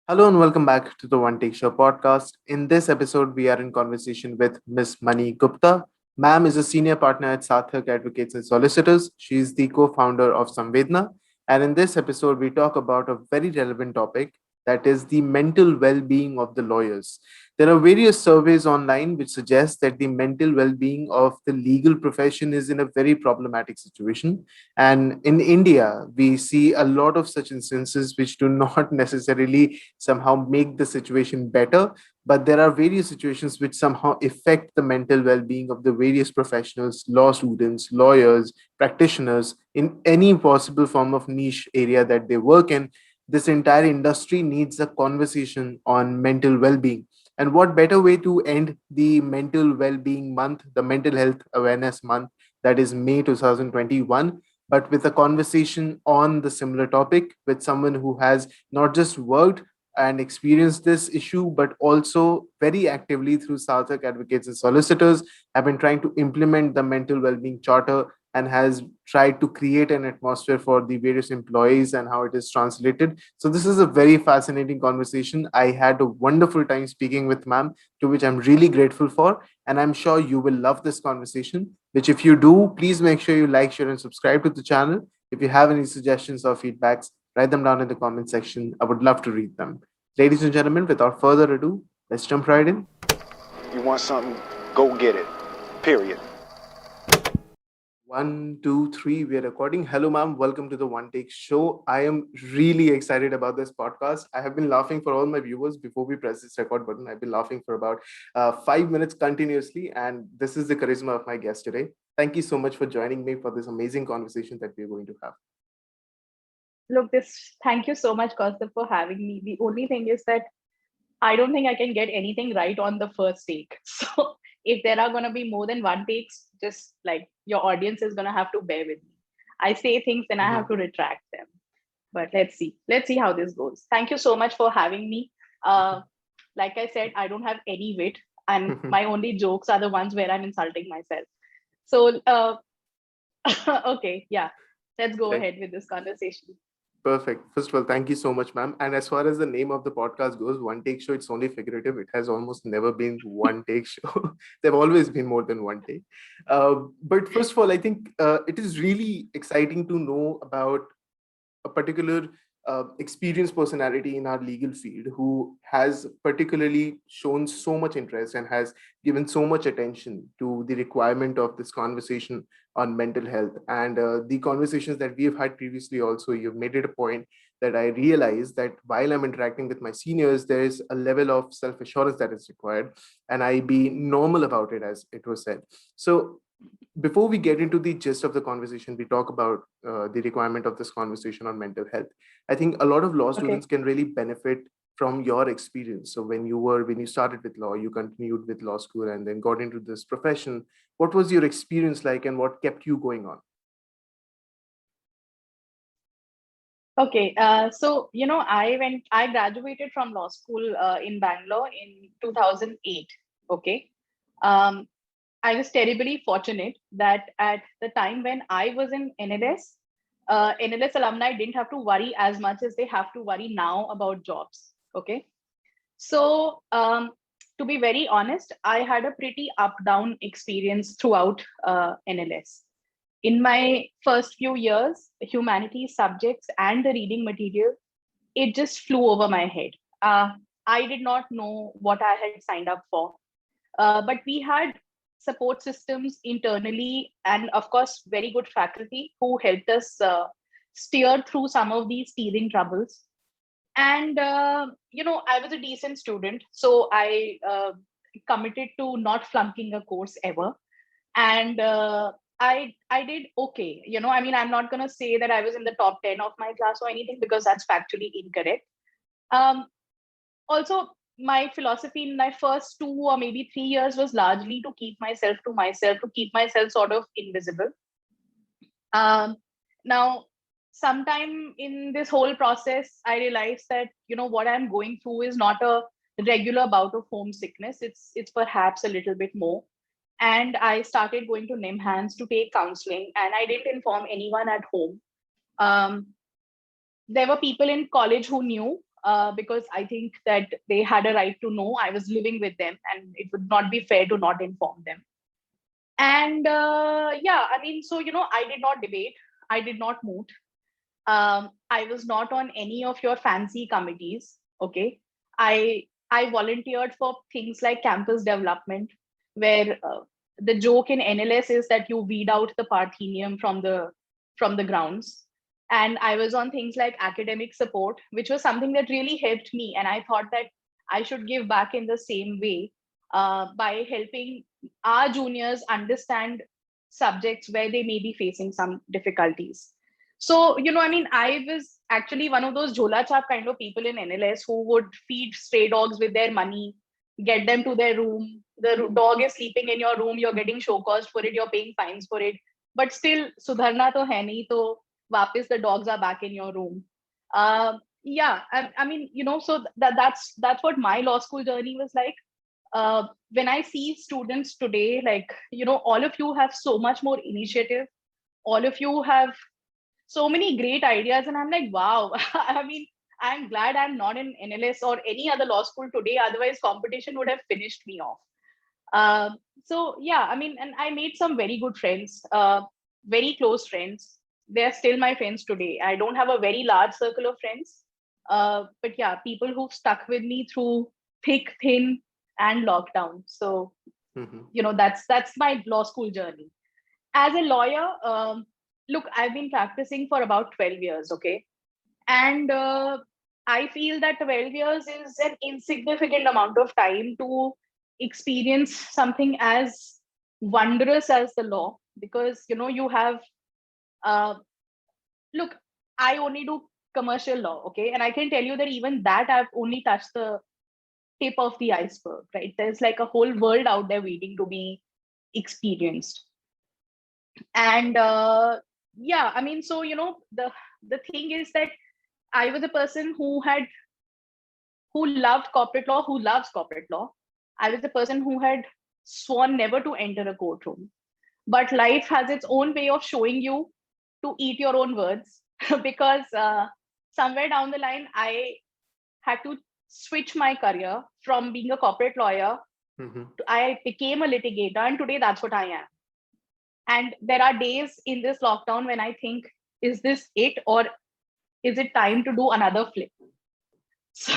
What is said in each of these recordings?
Hello and welcome back to the One Take Show podcast. In this episode, we are in conversation with Ms. Mani Gupta. Ma'am is a senior partner at Sarthak Advocates and Solicitors. She is the co-founder of Samvedna. And in this episode, we talk about a very relevant topic, that is the mental well-being of the lawyers. There are various surveys online which suggest that the mental well-being of the legal profession is in a very problematic situation. And in India, we see a lot of such instances which do not necessarily somehow make the situation better, but there are various situations which somehow affect the mental well-being of the various professionals, law students, lawyers, practitioners in any possible form of niche area that they work in. This entire industry needs a conversation on mental well-being. And what better way to end the mental well-being month, the mental health awareness month, that is May 2021, but with a conversation on the similar topic with someone who has not just worked and experienced this issue, but also very actively through Sarthak Advocates and Solicitors have been trying to implement the mental well-being charter and has tried to create an atmosphere for the various employees and how it is translated. So this is a very fascinating conversation. I had a wonderful time speaking with ma'am, to which I'm really grateful for. And I'm sure you will love this conversation, which if you do, please make sure you like, share, and subscribe to the channel. If you have any suggestions or feedbacks, write them down in the comment section. I would love to read them. Ladies and gentlemen, without further ado, let's jump right in. You want something, go get it. Period. One, two, three, we are recording. Hello, ma'am. Welcome to the One Take Show. I am really excited about this podcast. I have been laughing for all my viewers before we press this record button. I've been laughing for about 5 minutes continuously, and this is the charisma of my guest today. Thank you so much for joining me for this amazing conversation that we're going to have. Look, this thank you so much, Kaustubh, for having me. The only thing is that I don't think I can get anything right on the first take. So if there are gonna be more than one takes, just like your audience is gonna have to bear with me. I say things and I have to retract them. But let's see. Let's see how this goes. Thank you so much for having me. Like I said, I don't have any wit, and my only jokes are the ones where I'm insulting myself. So okay, yeah. Let's go Okay. ahead with this conversation. Perfect. First of all, thank you so much, ma'am. And as far as the name of the podcast goes, One Take Show, it's only figurative. It has almost never been one take show. There have always been more than one take. But first of all, I think it is really exciting to know about a particular experienced personality in our legal field who has particularly shown so much interest and has given so much attention to the requirement of this conversation on mental health. And the conversations that we have had previously also, you've made it a point that I realize that while I'm interacting with my seniors, there is a level of self-assurance that is required, and I be normal about it, as it was said. So before we get into the gist of the conversation, we talk about the requirement of this conversation on mental health. I think a lot of law Okay. students can really benefit from your experience. So when you started with law, you continued with law school and then got into this profession. What was your experience like, and what kept you going on? Okay, so I graduated from law school in Bangalore in 2008. Okay, um, I was terribly fortunate that at the time when I was in NLS, NLS alumni didn't have to worry as much as they have to worry now about jobs. Okay, so to be very honest, I had a pretty up-down experience throughout NLS. In my first few years, humanities subjects and the reading material, it just flew over my head. Uh, I did not know what I had signed up for. But we had support systems internally, and of course, very good faculty who helped us steer through some of these teething troubles. And, I was a decent student, so I committed to not flunking a course ever. And I did okay. I mean, I'm not gonna say that I was in the top 10 of my class or anything because that's factually incorrect. Um, Also, my philosophy in my first 2 or maybe 3 years was largely to keep myself to myself, to keep myself sort of invisible. Um, now sometime in this whole process I realized that what I'm going through is not a regular bout of homesickness. It's perhaps a little bit more, and I started going to NIMHANS to take counseling, and I didn't inform anyone at home. um, there were people in college who knew, because I think that they had a right to know. I was living with them, and it would not be fair to not inform them. And yeah, I mean, so I did not debate, I did not moot. I was not on any of your fancy committees. Okay, I volunteered for things like campus development, where the joke in NLS is that you weed out the Parthenium from the grounds. And I was on things like academic support, which was something that really helped me. And I thought that I should give back in the same way, by helping our juniors understand subjects where they may be facing some difficulties. So, I mean, I was actually one of those Jhola Chap kind of people in NLS who would feed stray dogs with their money, get them to their room. The dog is sleeping in your room, you're getting show caused for it, you're paying fines for it. But still, Sudharna to hai nahi, to wapis the dogs are back in your room. Yeah, I mean, so that's what my law school journey was like. When I see students today, like, all of you have so much more initiative. All of you have so many great ideas, and I'm like, wow. I mean, I'm glad I'm not in NLS or any other law school today, otherwise competition would have finished me off. So yeah, I mean, and I made some very good friends, very close friends. They're still my friends today. I don't have a very large circle of friends, but yeah, people who've stuck with me through thick, thin, and lockdown. So Mhm. that's my law school journey. As a lawyer, look, I've been practicing for about 12 years, okay? And I feel that 12 years is an insignificant amount of time to experience something as wondrous as the law, because you have, uh, look, I only do commercial law, okay? And I can tell you that even that I've only touched the tip of the iceberg, right? There's like a whole world out there waiting to be experienced. And yeah, I mean, so the thing is that I was a person who loved corporate law, who loves corporate law. I was a person who had sworn never to enter a courtroom, but life has its own way of showing you to eat your own words. Because somewhere down the line I had to switch my career from being a corporate lawyer Mhm. to, I became a litigator, and today that's what I am. And there are days in this lockdown when I think, is this it, or is it time to do another flip? So,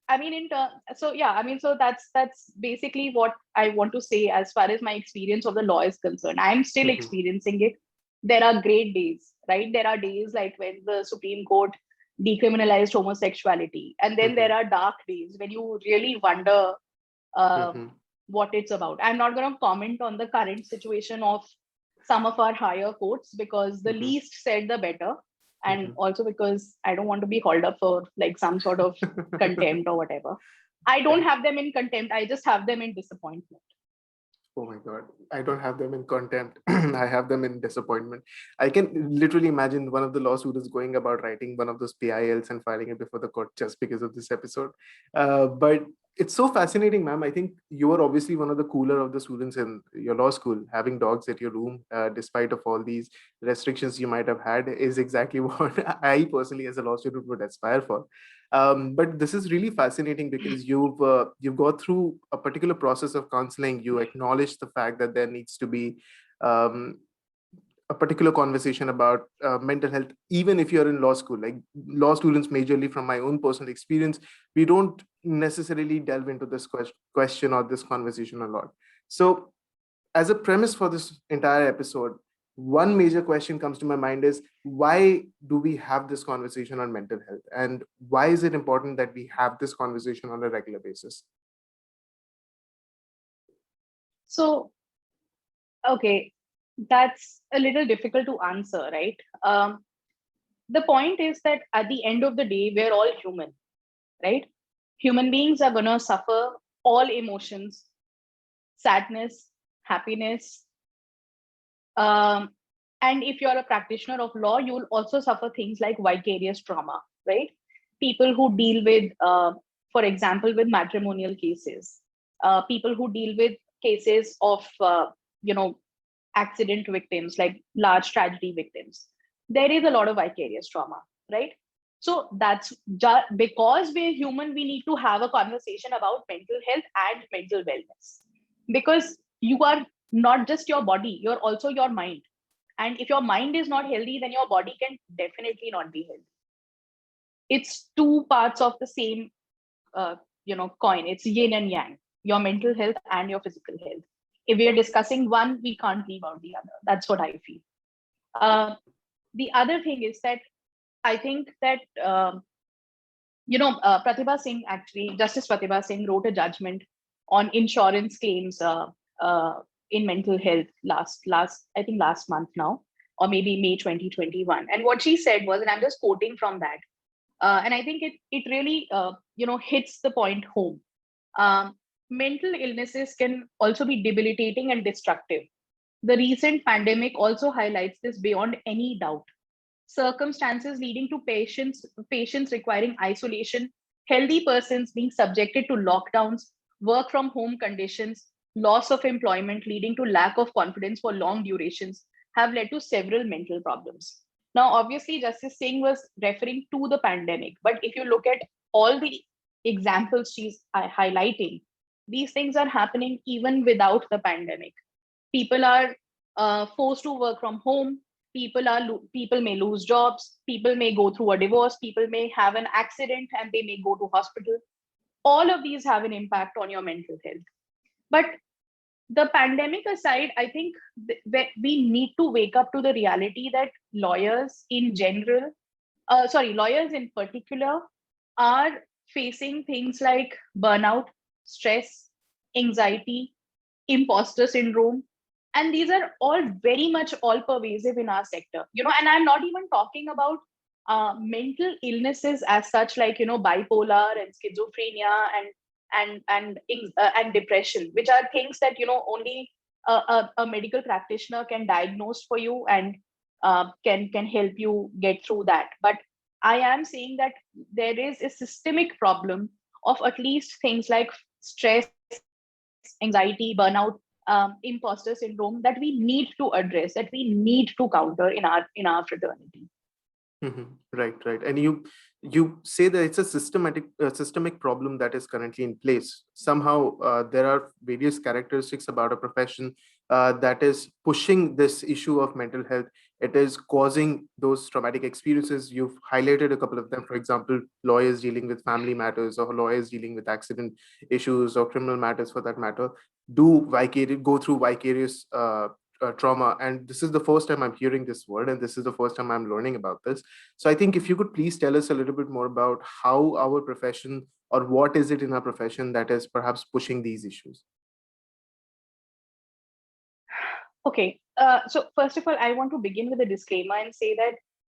I mean, so yeah, I mean, so that's basically what I want to say as far as my experience of the law is concerned. I'm still Mhm. experiencing it. There are great days, right? There are days like when the Supreme Court decriminalized homosexuality, and then there Mhm. are dark days when you really wonder, uh, Mhm. what it's about. I'm not going to comment on the current situation of some of our higher courts, because the Mhm. least said the better. And Mhm. also because I don't want to be hauled up for like some sort of contempt or whatever. I don't Right. have them in contempt. I just have them in disappointment. Oh my God. I don't have them in contempt. I have them in disappointment. I can literally imagine one of the law students going about writing one of those PILs and filing it before the court just because of this episode. But it's so fascinating, ma'am. I think you are obviously one of the cooler of the students in your law school. Having dogs at your room, despite of all these restrictions you might have had, is exactly what I personally, as a law student, would aspire for. But this is really fascinating because you've got through a particular process of counseling. You acknowledge the fact that there needs to be um, a particular conversation about mental health, even if you're in law school. Like law students, majorly from my own personal experience, we don't necessarily delve into this question or this conversation a lot. So as a premise for this entire episode, one major question comes to my mind is, why do we have this conversation on mental health? And why is it important that we have this conversation on a regular basis? So, okay, that's a little difficult to answer, right? The point is that at the end of the day, we're all human, right? Human beings are going to suffer all emotions: sadness, happiness. Um, and if you're a practitioner of law, you will also suffer things like vicarious trauma, right? People who deal with, for example, with matrimonial cases, people who deal with cases of, accident victims, like large tragedy victims. There is a lot of vicarious trauma, right? So that's because we're human, we need to have a conversation about mental health and mental wellness, because you are not just your body, you're also your mind. And if your mind is not healthy, then your body can definitely not be healthy. It's two parts of the same uh, coin. It's yin and yang, your mental health and your physical health. If we are discussing one, we can't leave out the other. That's what I feel. The other thing is that I think that Pratibha Singh, actually, Justice Pratibha Singh wrote a judgment on insurance claims in mental health last month now, or maybe May 2021. And what she said was, and I'm just quoting from that, and I think it really hits the point home. Mental illnesses can also be debilitating and destructive. The recent pandemic also highlights this beyond any doubt. Circumstances leading to patients requiring isolation, healthy persons being subjected to lockdowns, work from home conditions, loss of employment leading to lack of confidence for long durations have led to several mental problems. Now, obviously, Justice Singh was referring to the pandemic, but if you look at all the examples she's highlighting, these things are happening even without the pandemic. People are forced to work from home. People may lose jobs. People may go through a divorce. People may have an accident and they may go to hospital. All of these have an impact on your mental health. But the pandemic aside, I think we need to wake up to the reality that lawyers in general, lawyers in particular, are facing things like burnout, stress, anxiety, imposter syndrome. And these are all very much all pervasive in our sector, and I'm not even talking about mental illnesses as such, like, bipolar and schizophrenia and depression, which are things that, only a medical practitioner can diagnose for you and can help you get through that. But I am saying that there is a systemic problem of at least things like stress, anxiety, burnout, imposter syndrome that we need to address, that we need to counter in our fraternity. Right, right. And you say that it's a systemic problem that is currently in place. Somehow, there are various characteristics about a profession that is pushing this issue of mental health. It is causing those traumatic experiences. You've highlighted a couple of them. For example, lawyers dealing with family matters, or lawyers dealing with accident issues, or criminal matters for that matter, go through vicarious trauma. And this is the first time I'm hearing this word, and this is the first time I'm learning about this. So I think if you could please tell us a little bit more about how our profession, or what is it in our profession that is perhaps pushing these issues. Okay, so first of all, I want to begin with a disclaimer and say that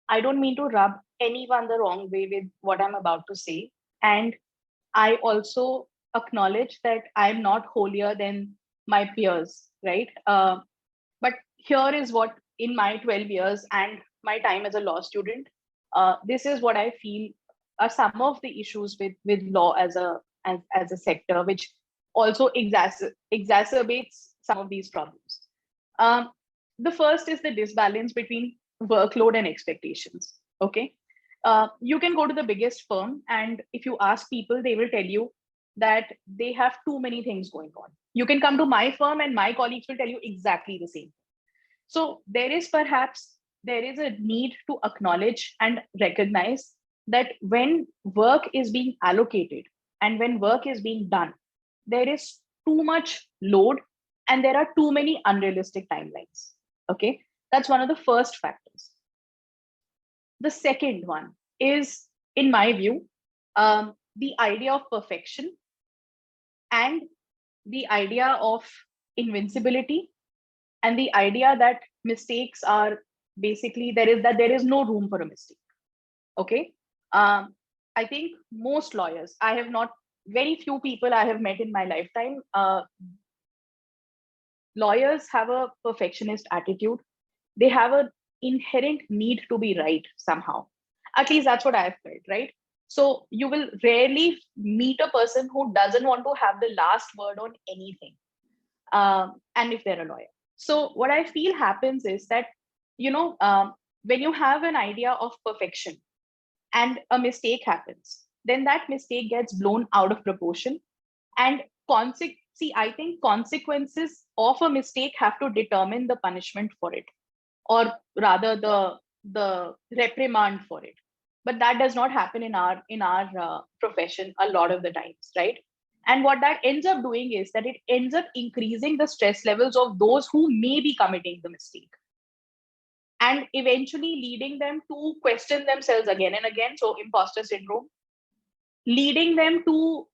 I don't mean to rub anyone the wrong way with what I'm about to say. And I also acknowledge that I'm not holier than my peers, right? But here is what, in my 12 years and my time as a law student, this is what I feel are some of the issues with law as a sector, which also exacerbates some of these problems. Um, the first is the disbalance between workload and expectations. Okay. You can go to the biggest firm, and if you ask people, they will tell you that they have too many things going on. You can come to my firm, and my colleagues will tell you exactly the same. So there is a need to acknowledge and recognize that when work is being allocated and when work is being done, there is too much load and there are too many unrealistic timelines. Okay, that's one of the first factors. The second one is, in my view, the idea of perfection and the idea of invincibility, and the idea that mistakes are basically there is no room for a mistake. Okay. I think most lawyers, I have not, very few people I have met in my lifetime, lawyers have a perfectionist attitude. They have an inherent need to be right somehow. At least that's what I've felt, right? So you will rarely meet a person who doesn't want to have the last word on anything. And if they're a lawyer. So what I feel happens is that, when you have an idea of perfection, and a mistake happens, then that mistake gets blown out of proportion. And see, I think consequences of a mistake have to determine the punishment for it, or rather the reprimand for it. But that does not happen in our profession a lot of the times, right? And what that ends up doing is that it ends up increasing the stress levels of those who may be committing the mistake, and eventually leading them to question themselves again and again. So imposter syndrome, leading them to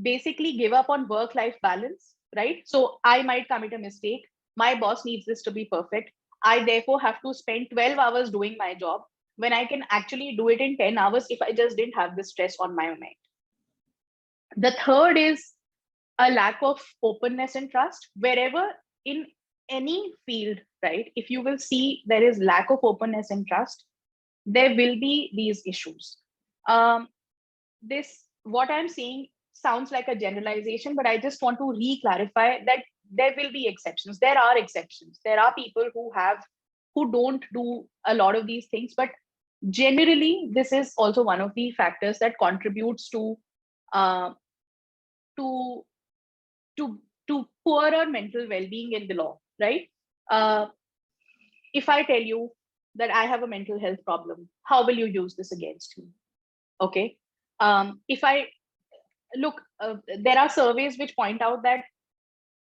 basically give up on work life balance, right? So I might commit a mistake. My boss needs this to be perfect. I therefore have to spend 12 hours doing my job when I can actually do it in 10 hours if I just didn't have this stress on my mind. The third is a lack of openness and trust. Wherever in any field, right? If you will see there is lack of openness and trust, there will be these issues. This, what I'm saying sounds like a generalization, but I just want to re-clarify that there will be exceptions. There are exceptions. There are people who don't do a lot of these things, but generally, this is also one of the factors that contributes uh, to to poorer mental well-being in the law, right? Uh, if I tell you that I have a mental health problem, how will you use this against me? Okay. If I look, there are surveys which point out that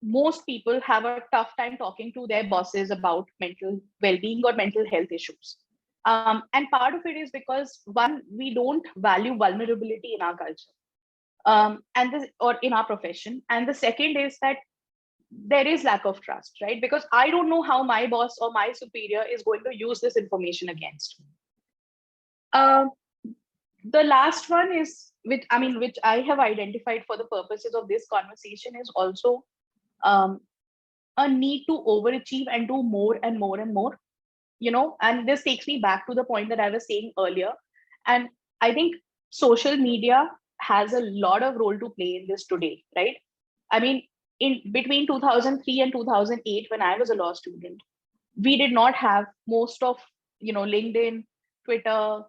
most people have a tough time talking to their bosses about mental well-being or mental health issues. And part of it is because one, we don't value vulnerability in our culture, and this, or in our profession. And the second is that there is lack of trust, right? Because I don't know how my boss or my superior is going to use this information against me. Um, the last one is, which I have identified for the purposes of this conversation, is also um, a need to overachieve and do more and more and more. And this takes me back to the point that I was saying earlier. And I think social media has a lot of role to play in this today, right? I mean, in between 2003 and 2008, when I was a law student, we did not have most of, LinkedIn, Twitter.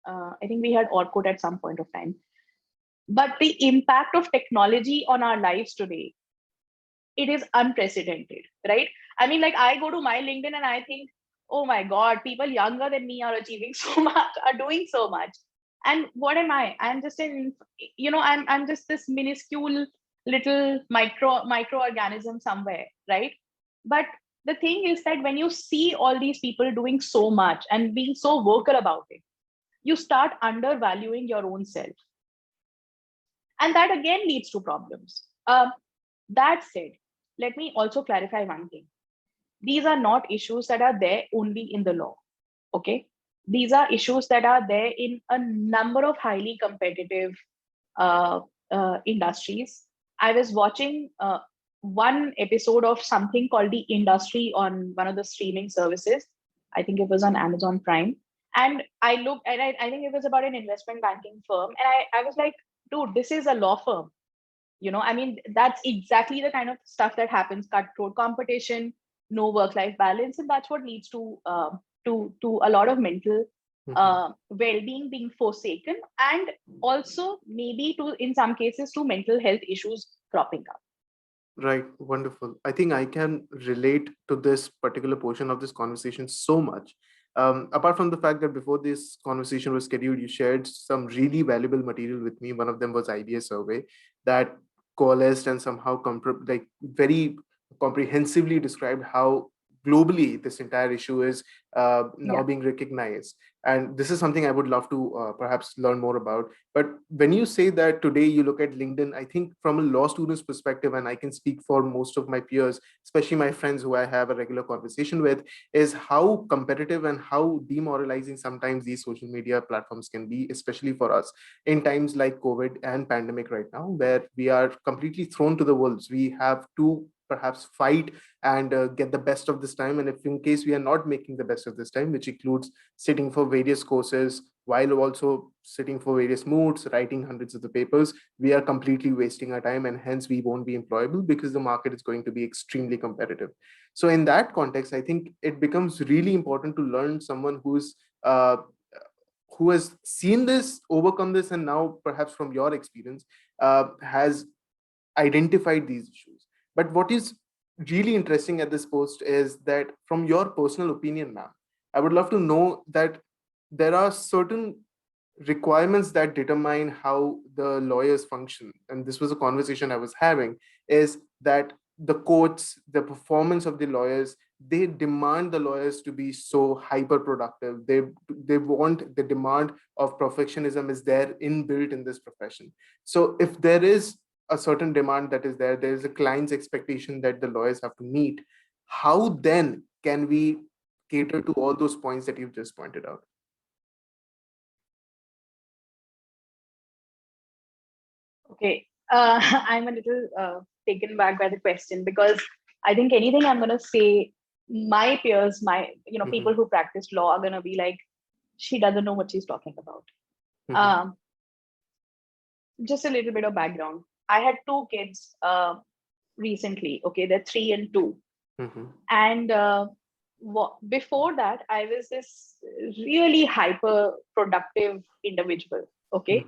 I think we had Orkut at some point of time. But the impact of technology on our lives today, it is unprecedented, right? I mean, like, I go to my LinkedIn and I think, oh my God, people younger than me are achieving so much, are doing so much. And what am I? I'm just I'm just this minuscule little microorganism somewhere, right? But the thing is that when you see all these people doing so much and being so vocal about it, you start undervaluing your own self. And that again leads to problems. That said, let me also clarify one thing. These are not issues that are there only in the law. Okay. These are issues that are there in a number of highly competitive industries. I was watching one episode of something called The Industry on one of the streaming services. I think it was on Amazon Prime. And I looked, and I think it was about an investment banking firm. And I was like, dude, this is a law firm. I mean, that's exactly the kind of stuff that happens: cutthroat competition, no work-life balance, and that's what leads to a lot of mental well-being being forsaken, and also maybe to, in some cases, to mental health issues cropping up. Right, wonderful. I think I can relate to this particular portion of this conversation so much. Apart from the fact that before this conversation was scheduled, you shared some really valuable material with me. One of them was IBA survey that coalesced and somehow like very comprehensively described how globally this entire issue is now Yeah. being recognized. And this is something I would love to perhaps learn more about. But when you say that today you look at LinkedIn, I think from a law student's perspective, and I can speak for most of my peers, especially my friends who I have a regular conversation with, is how competitive and how demoralizing sometimes these social media platforms can be, especially for us in times like COVID and pandemic right now, where we are completely thrown to the wolves. We have to perhaps fight and get the best of this time. And if in case we are not making the best of this time, which includes sitting for various courses, while also sitting for various moods, writing hundreds of the papers, we are completely wasting our time, and hence we won't be employable because the market is going to be extremely competitive. So in that context, I think it becomes really important to learn someone uh, who has seen this, overcome this, and now perhaps from your experience has identified these issues. But what is really interesting at this post is that from your personal opinion, ma'am, I would love to know that there are certain requirements that determine how the lawyers function. And this was a conversation I was having, is that the courts, the performance of the lawyers, they demand the lawyers to be so hyper productive. They want, the demand of perfectionism is there inbuilt in this profession. So if there is a certain demand that is there, there is a client's expectation that the lawyers have to meet, how then can we cater to all those points that you've just pointed out? Okay. I'm a little taken back by the question, because I think anything I'm going to say, my peers, people who practice law are going to be like, she doesn't know what she's talking about. Um, just a little bit of background. I had two kids recently. Okay, they're 3 and 2. And before that, I was this really hyper productive individual. Okay.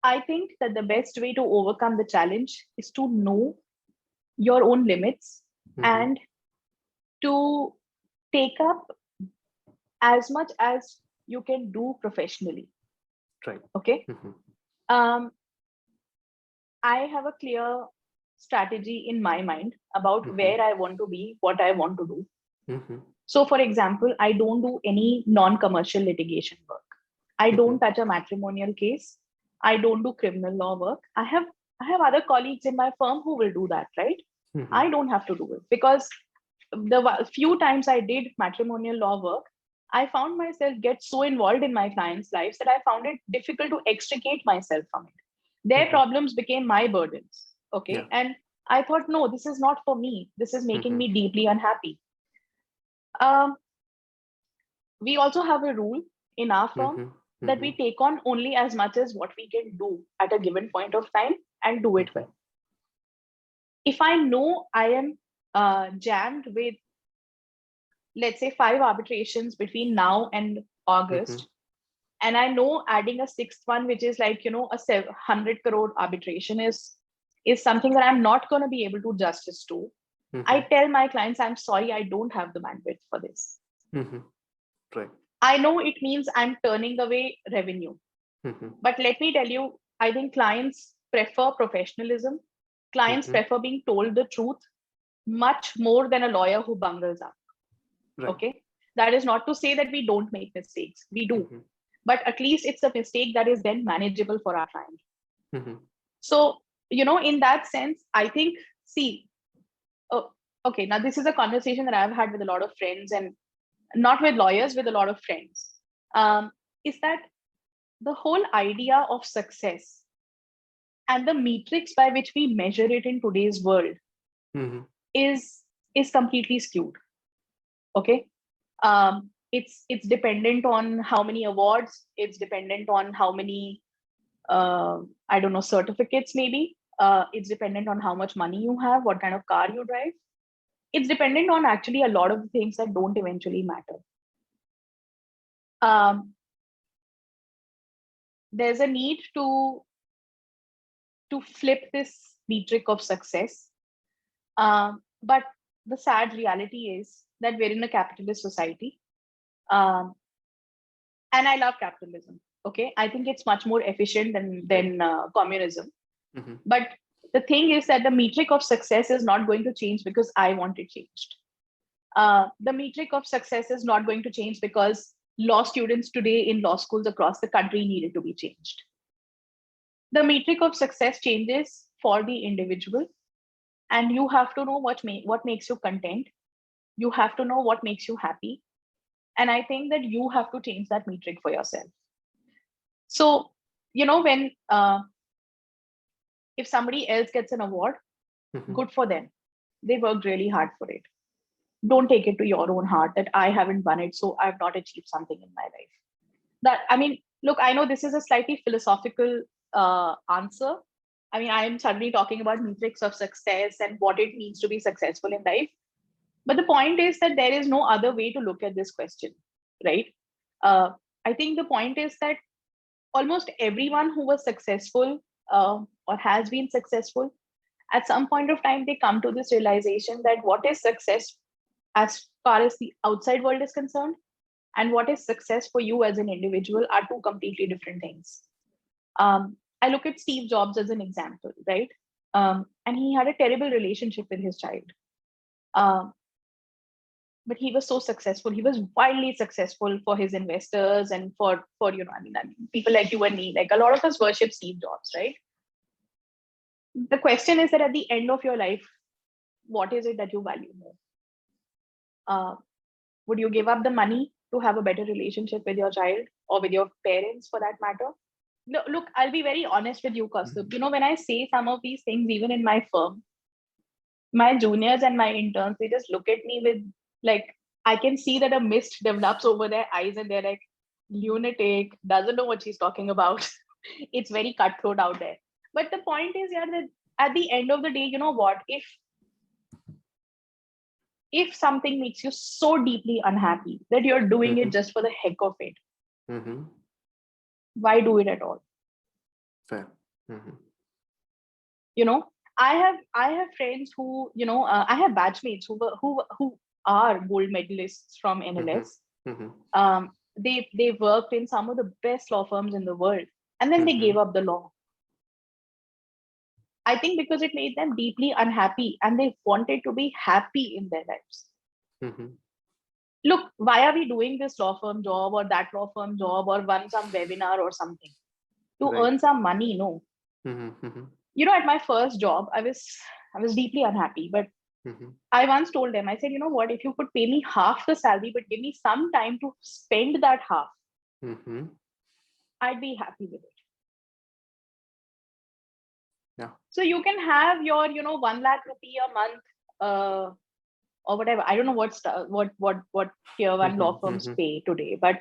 I think that the best way to overcome the challenge is to know your own limits and to take up as much as you can do professionally. Right. Okay. I have a clear strategy in my mind about where I want to be, what I want to do. So, for example, I don't do any non-commercial litigation work. I don't touch a matrimonial case. I don't do criminal law work. I have other colleagues in my firm who will do that, right? I don't have to do it, because the few times I did matrimonial law work, I found myself get so involved in my clients' lives that I found it difficult to extricate myself from it. Their problems became my burdens. Okay. Yeah. And I thought, no, this is not for me. This is making me deeply unhappy. We also have a rule in our firm that we take on only as much as what we can do at a given point of time and do it well. If I know I am jammed with, let's say, 5 arbitrations between now and August, and I know adding a 6th one, which is like, a 100 crore arbitration is something that I'm not going to be able to justice to. I tell my clients, I'm sorry, I don't have the bandwidth for this. Right. I know it means I'm turning away revenue. But let me tell you, I think clients prefer professionalism. Clients prefer being told the truth much more than a lawyer who bungles up. Right. Okay. That is not to say that we don't make mistakes. We do. But at least it's a mistake that is then manageable for our client. So, in that sense, I think, okay, now this is a conversation that I've had with a lot of friends, and not with lawyers, with a lot of friends, is that the whole idea of success and the metrics by which we measure it in today's world is completely skewed. Okay. It's dependent on how many awards, it's dependent on how many, I don't know, certificates maybe. It's dependent on how much money you have, what kind of car you drive. It's dependent on actually a lot of things that don't eventually matter. There's a need to flip this metric of success. But the sad reality is that we're in a capitalist society. And I love capitalism. Okay. I think it's much more efficient than communism. But the thing is that the metric of success is not going to change because I want it changed. The metric of success is not going to change because law students today in law schools across the country needed to be changed. The metric of success changes for the individual, and you have to know what makes you content. You have to know what makes you happy. And I think that you have to change that metric for yourself. So, when if somebody else gets an award, good for them. They worked really hard for it. don't take it to your own heart that I haven't won it, so I've not achieved something in my life. That, I mean, look, I know this is a slightly philosophical answer. I mean, I am suddenly talking about metrics of success and what it means to be successful in life. But the point is that there is no other way to look at this question, right? Uh, I think the point is that almost everyone who was successful or has been successful, at some point of time, they come to this realization that what is success as far as the outside world is concerned and what is success for you as an individual are two completely different things. I look at Steve Jobs as an example, right? And he had a terrible relationship with his child. Um, but he was so successful. He was wildly successful for his investors and for I mean, people like you and me. Like a lot of us worship Steve Jobs, right? The question is that at the end of your life, what is it that you value more? Uh, would you give up the money to have a better relationship with your child or with your parents, for that matter? No, look, I'll be very honest with you, Kaustubh. You know, when I say some of these things, even in my firm, my juniors and my interns, they just look at me with like, I can see that a mist develops over their eyes and they're like, lunatic, doesn't know what she's talking about. It's very cutthroat out there. But the point is, yeah, that at the end of the day, you know what? If something makes you so deeply unhappy that you're doing it Mm-hmm. just for the heck of it, Mm-hmm. why do it at all? Fair. Mm-hmm. You know, I have friends who, I have batchmates who are gold medalists from Mm-hmm. NLS. Mm-hmm. They worked in some of the best law firms in the world, and then they Mm-hmm. gave up the law. I think because it made them deeply unhappy and they wanted to be happy in their lives. Mm-hmm. Look, why are we doing this law firm job or that law firm job or run some webinar or something? To Right. earn some money? No. Mm-hmm. Mm-hmm. You know, at my first job, I was deeply unhappy, but Mm-hmm. I once told them, I said, you know what, if you could pay me half the salary, but give me some time to spend that half, Mm-hmm. I'd be happy with it. Yeah. So you can have your, 1 lakh rupee a month, or whatever. I don't know what tier one Mm-hmm. law firms Mm-hmm. pay today, but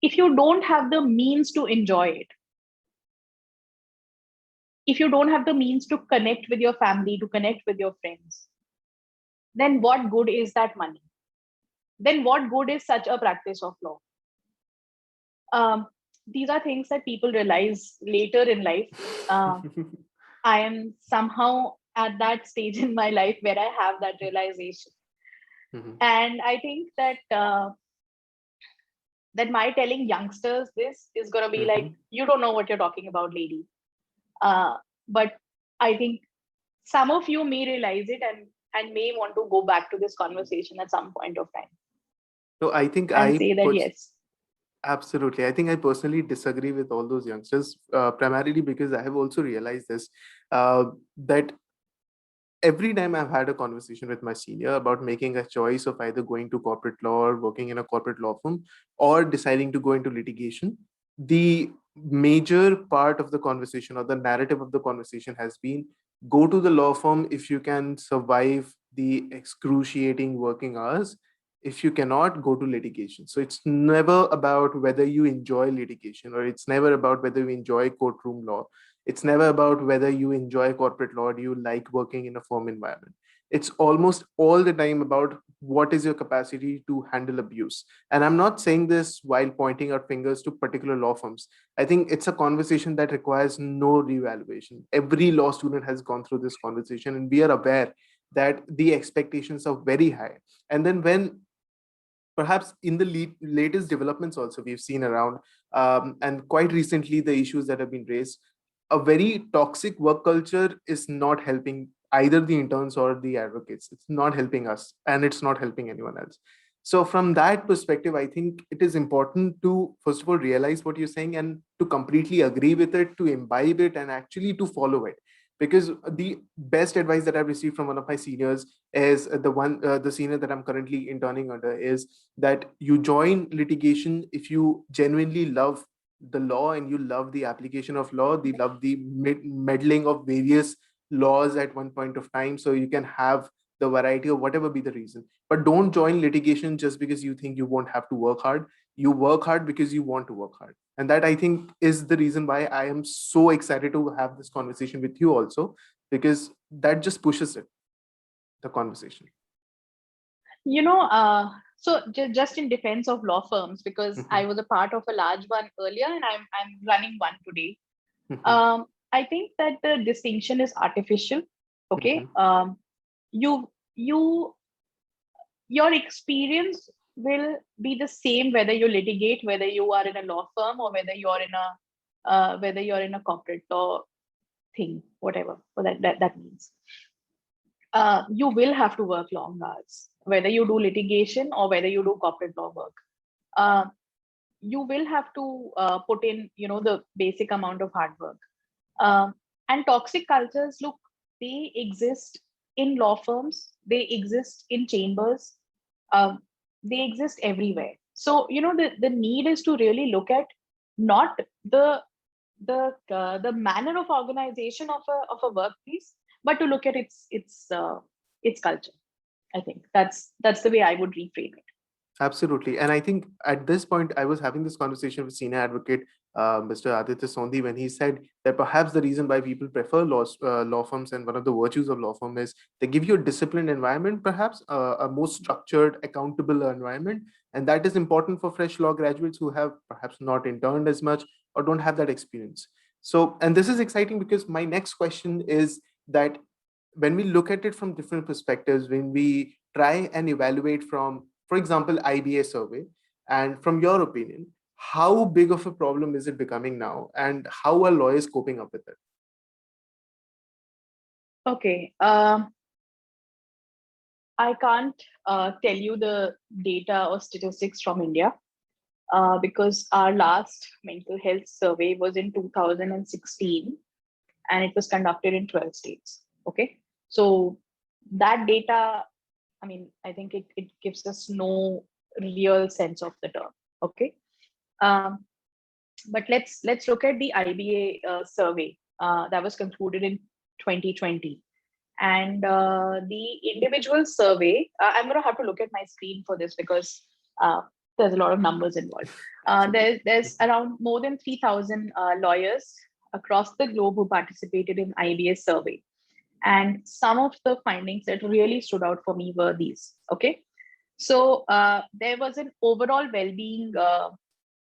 if you don't have the means to enjoy it, if you don't have the means to connect with your family, to connect with your friends, then what good is that money? Then what good is such a practice of law? These are things that people realize later in life. Uh, I am somehow at that stage in my life where I have that realization. Mm-hmm. And I think that my telling youngsters this is going to be like, Mm-hmm. you don't know what you're talking about, lady. But I think some of you may realize it and may want to go back to this conversation at some point of time So I think and I say that put yes. absolutely. I think I personally disagree with all those youngsters, primarily because I have also realized this, that every time I've had a conversation with my senior about making a choice of either going to corporate law or working in a corporate law firm or deciding to go into litigation, the major part of the conversation or the narrative of the conversation has been go to the law firm if you can survive the excruciating working hours. If you cannot, go to litigation. So it's never about whether you enjoy litigation or it's never about whether you enjoy courtroom law. It's never about whether you enjoy corporate law, do you like working in a firm environment. It's almost all the time about what is your capacity to handle abuse. And I'm not saying this while pointing out fingers to particular law firms. I think it's a conversation that requires no reevaluation. Every law student has gone through this conversation, and we are aware that the expectations are very high. And then when perhaps in the latest developments also we've seen around, and quite recently the issues that have been raised, a very toxic work culture is not helping either the interns or the advocates. It's not helping us and it's not helping anyone else. So from that perspective, I think it is important to first of all realize what you're saying and to completely agree with it, to imbibe it, and actually to follow it. Because the best advice that I've received from one of my seniors is the senior that I'm currently interning under, is that you join litigation if you genuinely love the law and you love the application of law, you love the meddling of various laws at one point of time, so you can have the variety, or whatever be the reason. But don't join litigation just because you think you won't have to work hard. You work hard because you want to work hard. And that, I think, is the reason why I am so excited to have this conversation with you also, because that just pushes it, the conversation. You know, so just in defense of law firms, because Mhm, I was a part of a large one earlier and I'm running one today. mhm, I think that the distinction is artificial. Okay. mhm, You you your experience will be the same whether you litigate, whether you are in a law firm, or whether you're in a corporate law thing, whatever that means. You will have to work long hours, whether you do litigation or whether you do corporate law work. Uh, you will have to put in, the basic amount of hard work. Um, and toxic cultures, look, they exist in law firms, they exist in chambers, um, they exist everywhere. So, the need is to really look at not the manner of organization of a workplace, but to look at its culture. I think that's the way I would reframe it. absolutely. And I think at this point, I was having this conversation with senior advocate Mr. Aditya Sondhi, when he said that perhaps the reason why people prefer law firms, and one of the virtues of law firm, is they give you a disciplined environment, perhaps a more structured, accountable environment. And that is important for fresh law graduates who have perhaps not interned as much or don't have that experience. So, and this is exciting because my next question is that when we look at it from different perspectives, when we try and evaluate from, for example, IBA survey, and from your opinion, how big of a problem is it becoming now, and how are lawyers coping up with it? Okay. I can't tell you the data or statistics from India because our last mental health survey was in 2016 and it was conducted in 12 states. Okay. So that data, I mean, I think it gives us no real sense of the term. Okay. Um, but let's look at the IBA survey that was concluded in 2020. And the individual survey, I'm going to have to look at my screen for this because uh, there's a lot of numbers involved. There's around more than 3,000 lawyers across the globe who participated in IBS survey. And some of the findings that really stood out for me were these. Okay. So there was an overall well-being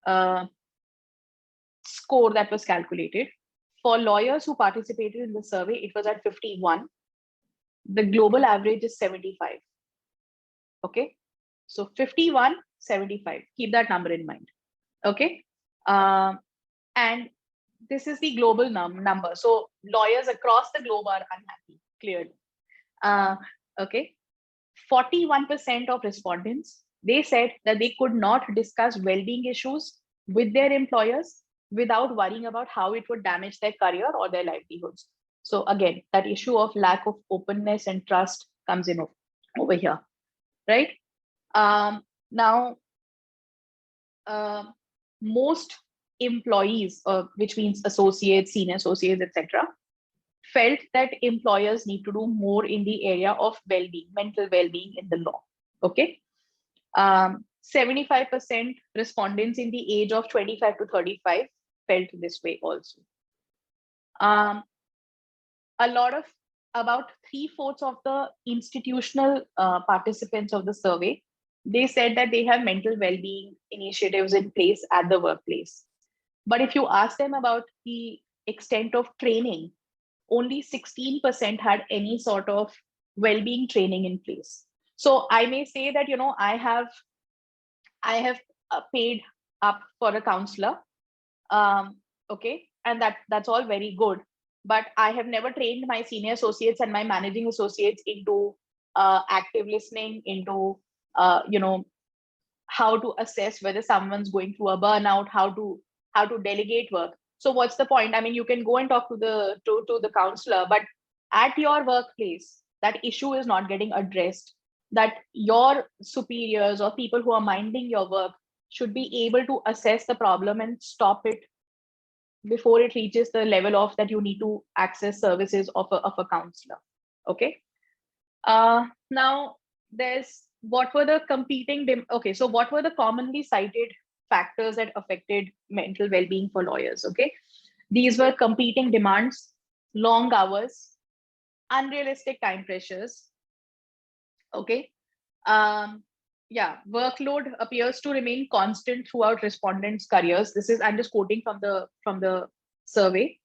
uh, score that was calculated. For lawyers who participated in the survey, it was at 51. The global average is 75. Okay. So 51, 75. Keep that number in mind. Okay. And this is the global number. So lawyers across the globe are unhappy, clearly. Uh, okay. 41% of respondents, they said that they could not discuss well-being issues with their employers without worrying about how it would damage their career or their livelihoods. So again, that issue of lack of openness and trust comes in over here, right? Now, uh, most employees, which means associates, senior associates, etc., felt that employers need to do more in the area of well-being, mental well-being in the law. Okay. 75% respondents in the age of 25 to 35 felt this way also. Um, a lot of About three-fourths of the institutional participants of the survey, they said that they have mental well-being initiatives in place at the workplace. But if you ask them about the extent of training, only 16% had any sort of well-being training in place. So I may say that, I have paid up for a counselor. Okay, and that's all very good. But I have never trained my senior associates and my managing associates into active listening, into how to assess whether someone's going through a burnout, how to delegate work. So what's the point? I mean, you can go and talk to the counselor, but at your workplace, that issue is not getting addressed. That your superiors or people who are minding your work should be able to assess the problem and stop it before it reaches the level of that you need to access services of a counselor. Okay. Now there's what were the okay, so what were the commonly cited factors that affected mental well-being for lawyers? Okay, these were competing demands, long hours, unrealistic time pressures. Okay, um, yeah, workload appears to remain constant throughout respondents' careers. This is, I'm just quoting from the survey.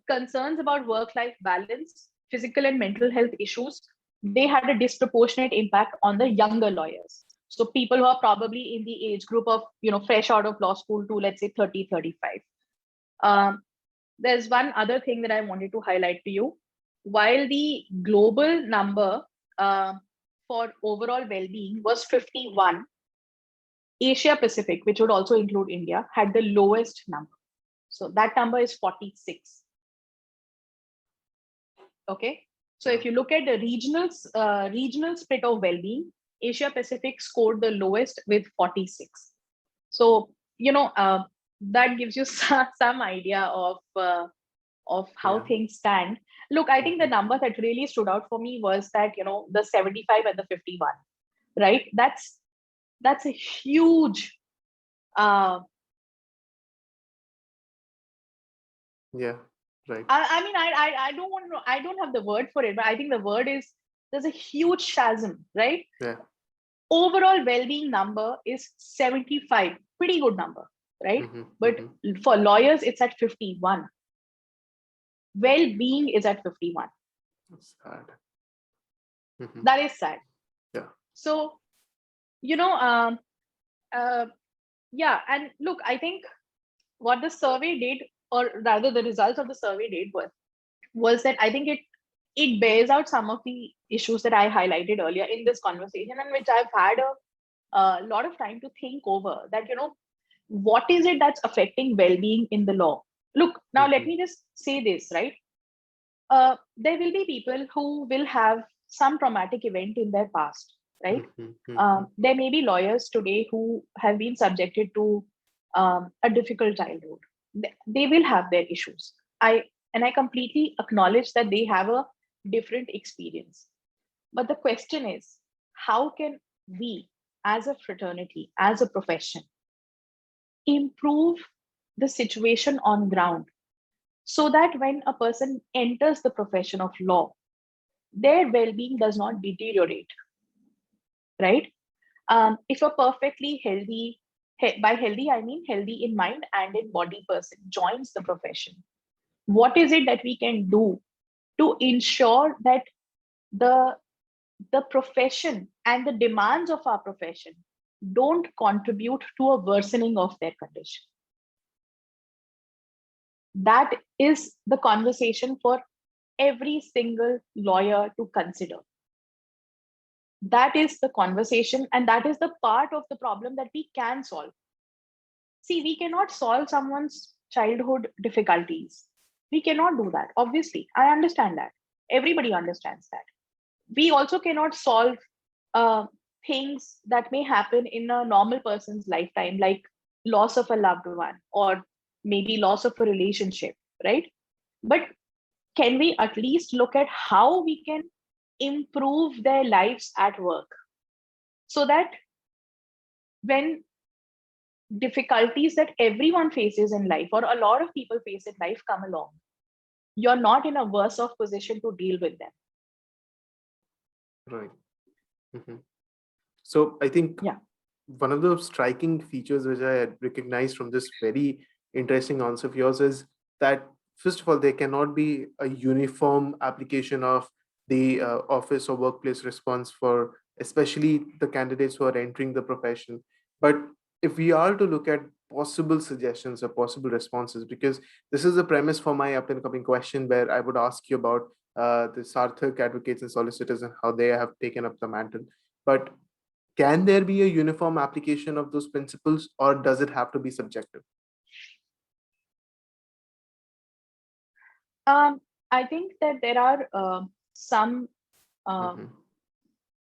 Concerns about work-life balance, physical and mental health issues, they had a disproportionate impact on the younger lawyers. So people who are probably in the age group of, fresh out of law school to, let's say, 30, 35. There's one other thing that I wanted to highlight to you. While the global number for overall well-being was 51, Asia Pacific, which would also include India, had the lowest number. So that number is 46. Okay. So if you look at the regional split of well-being, Asia Pacific scored the lowest with 46. So, that gives you some idea of how things stand. Look, I think the number that really stood out for me was that, the 75 and the 51, right? That's a huge Yeah, right. I mean, I don't want to, I don't have the word for it, but I think the word is, there's a huge chasm, right? Yeah. Overall well-being number is 75, pretty good number, right? But for lawyers, it's at 51. Well-being is at 51. That's sad. That is sad. Yeah. So, yeah, and look, I think what the survey did, or rather the results of the survey did, was that I think it bears out some of the issues that I highlighted earlier in this conversation, and which I've had a lot of time to think over, that, what is it that's affecting well-being in the law? Look, now let me just say this, right? There will be people who will have some traumatic event in their past, right? There may be lawyers today who have been subjected to a difficult childhood. They will have their issues. I completely acknowledge that they have a different experience. But the question is, how can we, as a fraternity, as a profession, improve the situation on ground so that when a person enters the profession of law, their well-being does not deteriorate, right? If a perfectly healthy, by healthy, I mean healthy in mind and in body person joins the profession, what is it that we can do to ensure that the profession and the demands of our profession don't contribute to a worsening of their condition? That is the conversation for every single lawyer to consider. That is the conversation, and that is the part of the problem that we can solve. See, we cannot solve someone's childhood difficulties. We cannot do that. Obviously, I understand that. Everybody understands that. We also cannot solve things that may happen in a normal person's lifetime, like loss of a loved one or maybe loss of a relationship, right? But can we at least look at how we can improve their lives at work so that when difficulties that everyone faces in life, or a lot of people face in life, come along, you're not in a worse off position to deal with them? Right. So I think one of the striking features which I had recognized from this very interesting answer of yours is that, first of all, there cannot be a uniform application of the office or workplace response for especially the candidates who are entering the profession. But if we are to look at possible suggestions or possible responses, because this is the premise for my up and coming question, where I would ask you about the Sarthak advocates and solicitors and how they have taken up the mantle. But can there be a uniform application of those principles, or does it have to be subjective? I think that there are some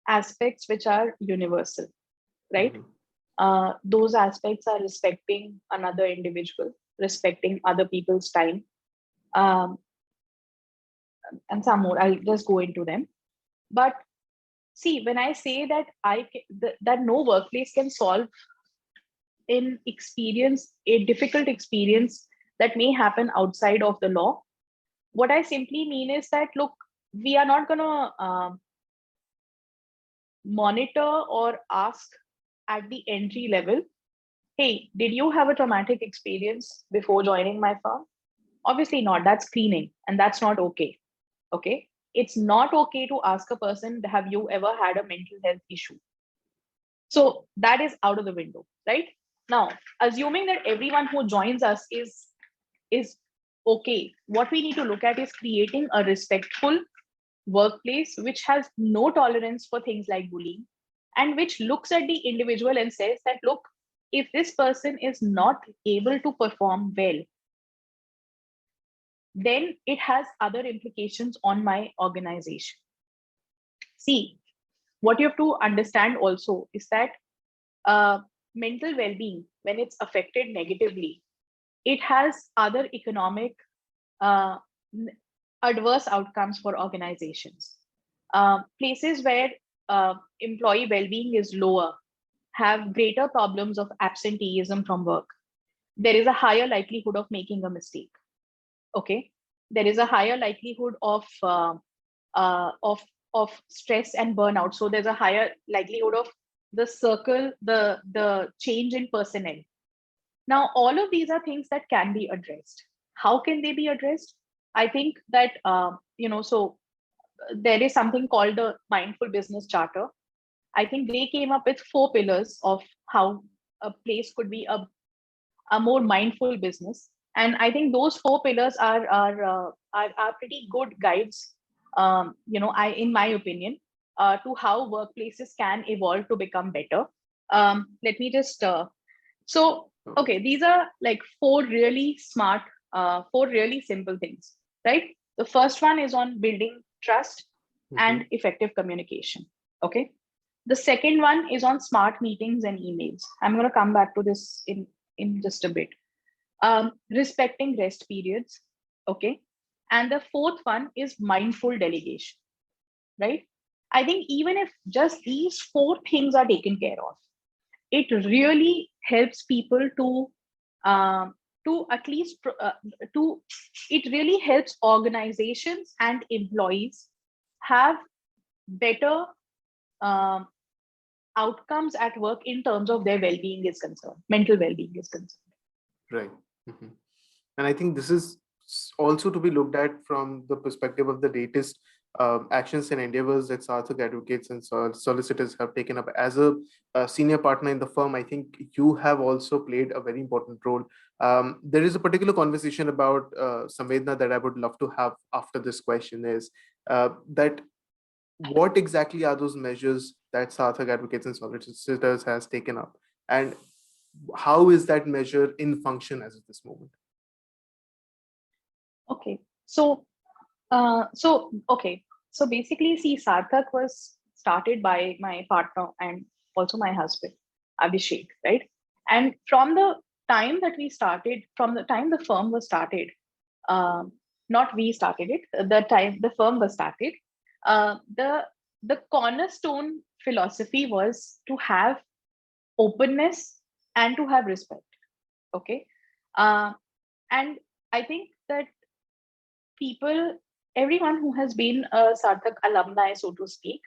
aspects which are universal, right? Those aspects are respecting another individual, respecting other people's time, and some more. I'll just go into them. But see, when I say that that no workplace can solve in experience a difficult experience that may happen outside of the law, what I simply mean is that, look, we are not going to monitor or ask at the entry level, hey, did you have a traumatic experience before joining my firm? Obviously not. That's screening, and that's not okay. Okay. It's not okay to ask a person, have you ever had a mental health issue? So that is out of the window, right? Now, assuming that everyone who joins us is okay, what we need to look at is creating a respectful workplace which has no tolerance for things like bullying, and which looks at the individual and says that, look, if this person is not able to perform well, then it has other implications on my organization. See, what you have to understand also is that mental well-being, when it's affected negatively, it has other economic uh, adverse outcomes for organizations. Places where employee well-being is lower have greater problems of absenteeism from work. There is a higher likelihood of making a mistake. Okay, there is a higher likelihood of uh, of of stress and burnout. So there's a higher likelihood of the change in personnel. Now, all of these are things that can be addressed. How can they be addressed? I think that so there is something called the Mindful Business Charter. I think they came up with 4 pillars of how a place could be a more mindful business. And I think those 4 pillars are pretty good guides. In my opinion, to how workplaces can evolve to become better. Let me just so okay, these are like 4 really simple things, right? The first one is on building trust and effective communication. Okay. The second one is on smart meetings and emails. I'm going to come back to this in just a bit. Respecting rest periods. Okay. And the fourth one is mindful delegation, right? I think even if just these 4 things are taken care of, it really helps people to at least to it really helps organizations and employees have better um, outcomes at work in terms of their well-being is concerned, mental well-being is concerned. Right. Mhm. And I think this is also to be looked at from the perspective of the latest actions and endeavors that Sarthak Advocates and solicitors have taken up. As a senior partner in the firm, I think you have also played a very important role. There is a particular conversation about Samvedna that I would love to have after this question is that what exactly are those measures that Sarthak Advocates and solicitors has taken up? And how is that measure in function as of this moment? Okay. So basically, see, Sarthak was started by my partner and also my husband, Abhishek, right? And from the time that we started, from the time the firm was started, um, not we started it, the time the firm was started, the cornerstone philosophy was to have openness and to have respect. Okay. Uh, and I think that people, everyone who has been a Sarthak alumni, so to speak,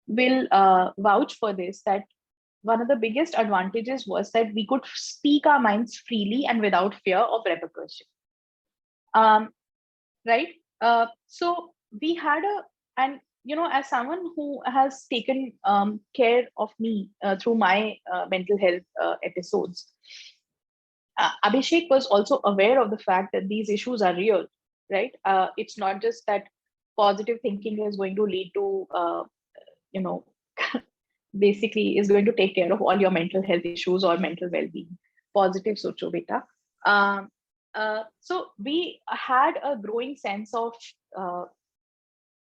will vouch for this, that one of the biggest advantages was that we could speak our minds freely and without fear of repercussion. Um, right? So we had and as someone who has taken care of me through my mental health episodes, Abhishek was also aware of the fact that these issues are real, right? It's not just that positive thinking is going to lead to, you know, basically is going to take care of all your mental health issues or mental well-being. Positive socho beta. Um, so we had a growing sense of uh,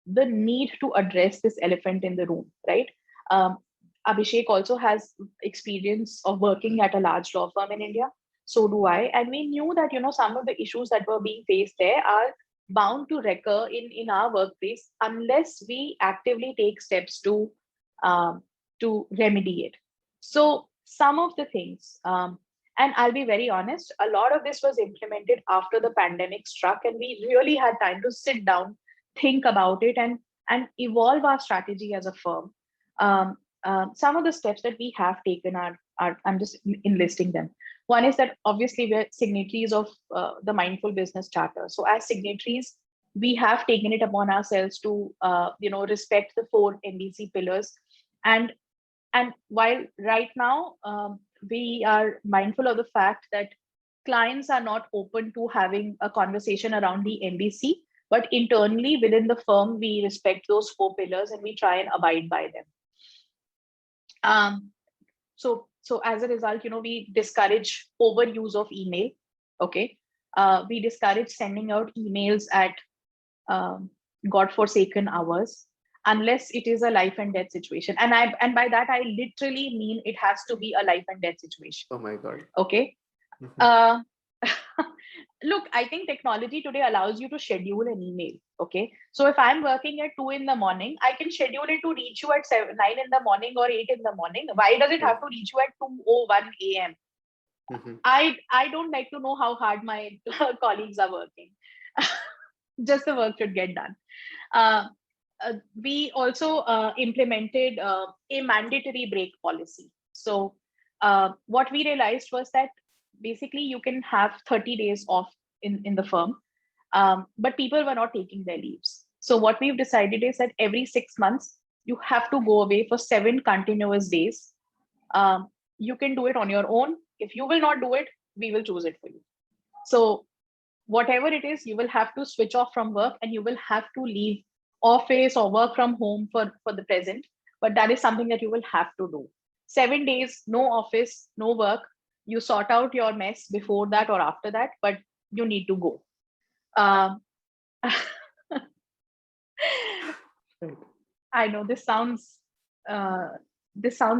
the need to address this elephant in the room, right? Um, Abhishek also has experience of working at a large law firm in India. So do I. And we knew that, some of the issues that were being faced there are bound to recur in our workplace unless we actively take steps um, to remedy it. So some of the things, and I'll be very honest, a lot of this was implemented after the pandemic struck, and we really had time to sit down, think about it, and evolve our strategy as a firm. Um, some of the steps that we have taken are I'm just enlisting them. One is that obviously we're signatories of the Mindful Business Charter. So as signatories, we have taken it upon ourselves to respect the four NDC pillars. And and while right now we are mindful of the fact that clients are not open to having a conversation around the NDC, but internally within the firm, we respect those four pillars and we try and abide by them. Um, so as a result, we discourage overuse of email. Okay, we discourage sending out emails at godforsaken hours unless it is a life and death situation, and by that I literally mean it has to be a life and death situation. Oh my God. Okay. uh, Look, I think technology today allows you to schedule an email. Okay. So if I'm working at 2 in the morning, I can schedule it to reach you at 9 in the morning or 8 in the morning. Why does it have to reach you at 2:01 a.m.? I don't like to know how hard my colleagues are working. Just the work should get done. Uh, we also implemented a mandatory break policy. So what we realized was that basically you can have 30 days off in the firm, but people were not taking their leaves. So what we've decided is that every 6 months, you have to go away for 7 continuous days. You can do it on your own. If you will not do it, we will choose it for you. So whatever it is, you will have to switch off from work and you will have to leave office or work from home for the present. But that is something that you will have to do. 7 days, no office, no work. You sort out your mess before that or after that, but you need to go. I know this sounds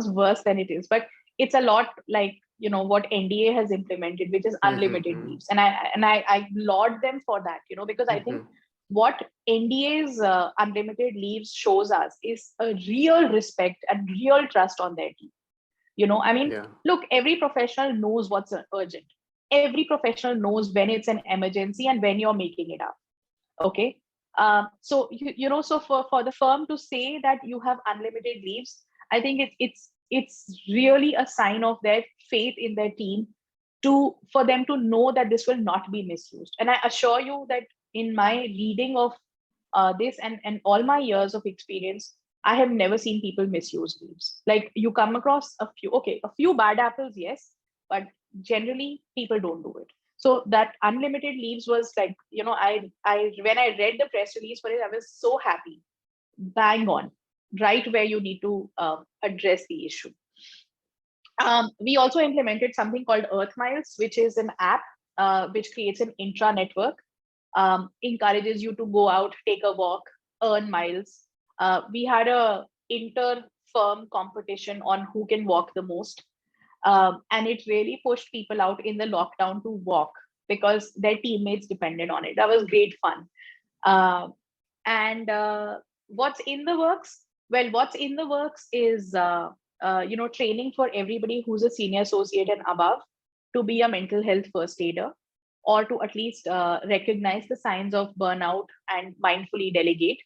worse than it is, but it's a lot like what NDA has implemented, which is unlimited leaves, and I laud them for that, because I think what NDA's unlimited leaves shows us is a real respect and real trust on their team. I mean, look, every professional knows what's urgent. Every professional knows when it's an emergency and when you're making it up. Okay. So so for the firm to say that you have unlimited leaves, I think it's really a sign of their faith in their team for them to know that this will not be misused. And I assure you that in my reading of this and all my years of experience, I have never seen people misuse leaves. Like, you come across a few bad apples, yes, but generally people don't do it. So that unlimited leaves was like, I when I read the press release for it, I was so happy. Bang on, right where you need to address the issue. We also implemented something called Earth Miles, which is an app which creates an intra network, encourages you to go out, take a walk, earn miles. We had a inter-firm competition on who can walk the most. And it really pushed people out in the lockdown to walk because their teammates depended on it. That was great fun. And what's in the works? Well, what's in the works is training for everybody who's a senior associate and above to be a mental health first aider, or to at least recognize the signs of burnout and mindfully delegate.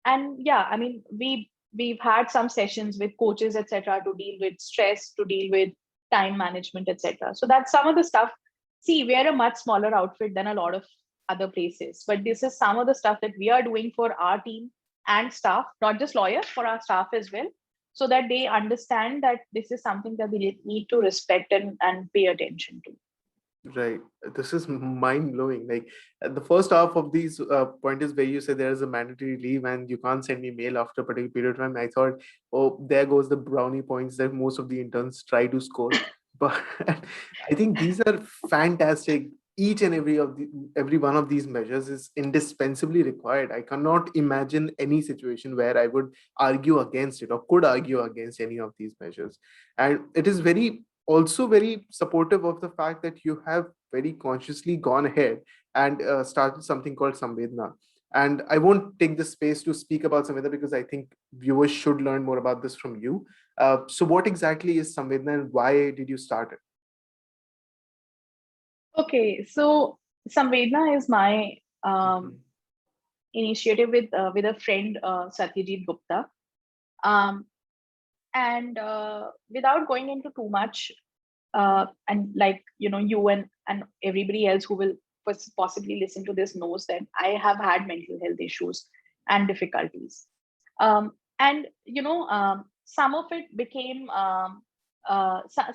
And yeah, I mean, we've had some sessions with coaches, etc., to deal with stress, to deal with time management, etc. So that's some of the stuff. See, we're a much smaller outfit than a lot of other places, but this is some of the stuff that we are doing for our team and staff, not just lawyers, for our staff as well, so that they understand that this is something that they need to respect and pay attention to. Right. This is mind blowing. Like, the first half of these pointers where you say there is a mandatory leave and you can't send me mail after a particular period of time, I thought, oh, there goes the brownie points that most of the interns try to score. But I think these are fantastic. Each and every one of these measures is indispensably required. I cannot imagine any situation where I would argue against it or could argue against any of these measures. And it is also very supportive of the fact that you have very consciously gone ahead and started something called Samvedna. And I won't take the space to speak about Samvedna because I think viewers should learn more about this from you. So, what exactly is Samvedna and why did you start it? Okay, so Samvedna is my Mhm. initiative with a friend, Satyajit Gupta. Um, and without going into too much, and like you and everybody else who will possibly listen to this knows that I have had mental health issues and difficulties. And some of it became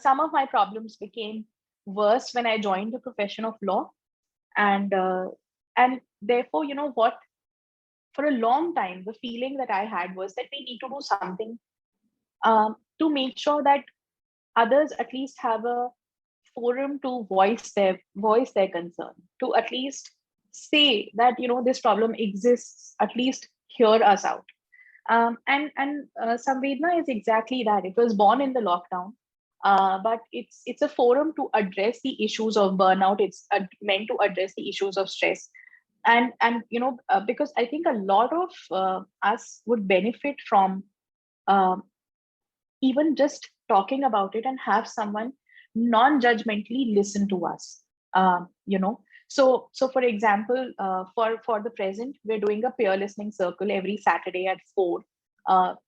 some of my problems became worse when I joined the profession of law, and therefore, you know what, for a long time the feeling that I had was that we need to do something to make sure that others at least have a forum to voice their concern, to at least say that this problem exists, at least hear us out. And Samvedna is exactly that. It was born in the lockdown, but it's a forum to address the issues of burnout. It's meant to address the issues of stress, and because I think a lot of us would benefit from um, even just talking about it and have someone non-judgmentally listen to us. So for example, for the present, we're doing a peer listening circle every Saturday at 4.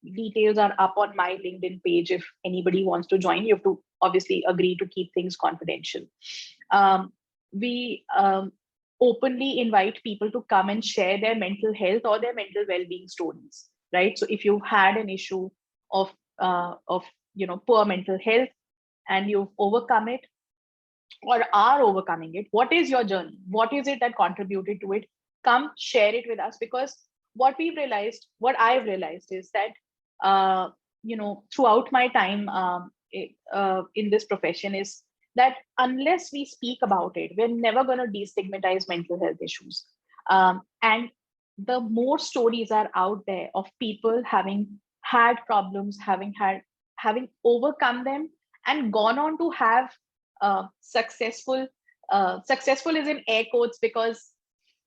Details are up on my LinkedIn page. If anybody wants to join, you have to obviously agree to keep things confidential. We openly invite people to come and share their mental health or their mental well-being stories, right? So if you had an issue of poor mental health and you've overcome it or are overcoming it, what is your journey? What is it that contributed to it? Come share it with us, because what I've realized is that throughout my time in this profession is that unless we speak about it, we're never going to destigmatize mental health issues. And the more stories are out there of people having had problems, having overcome them, and gone on to have successful. Successful is in air quotes because,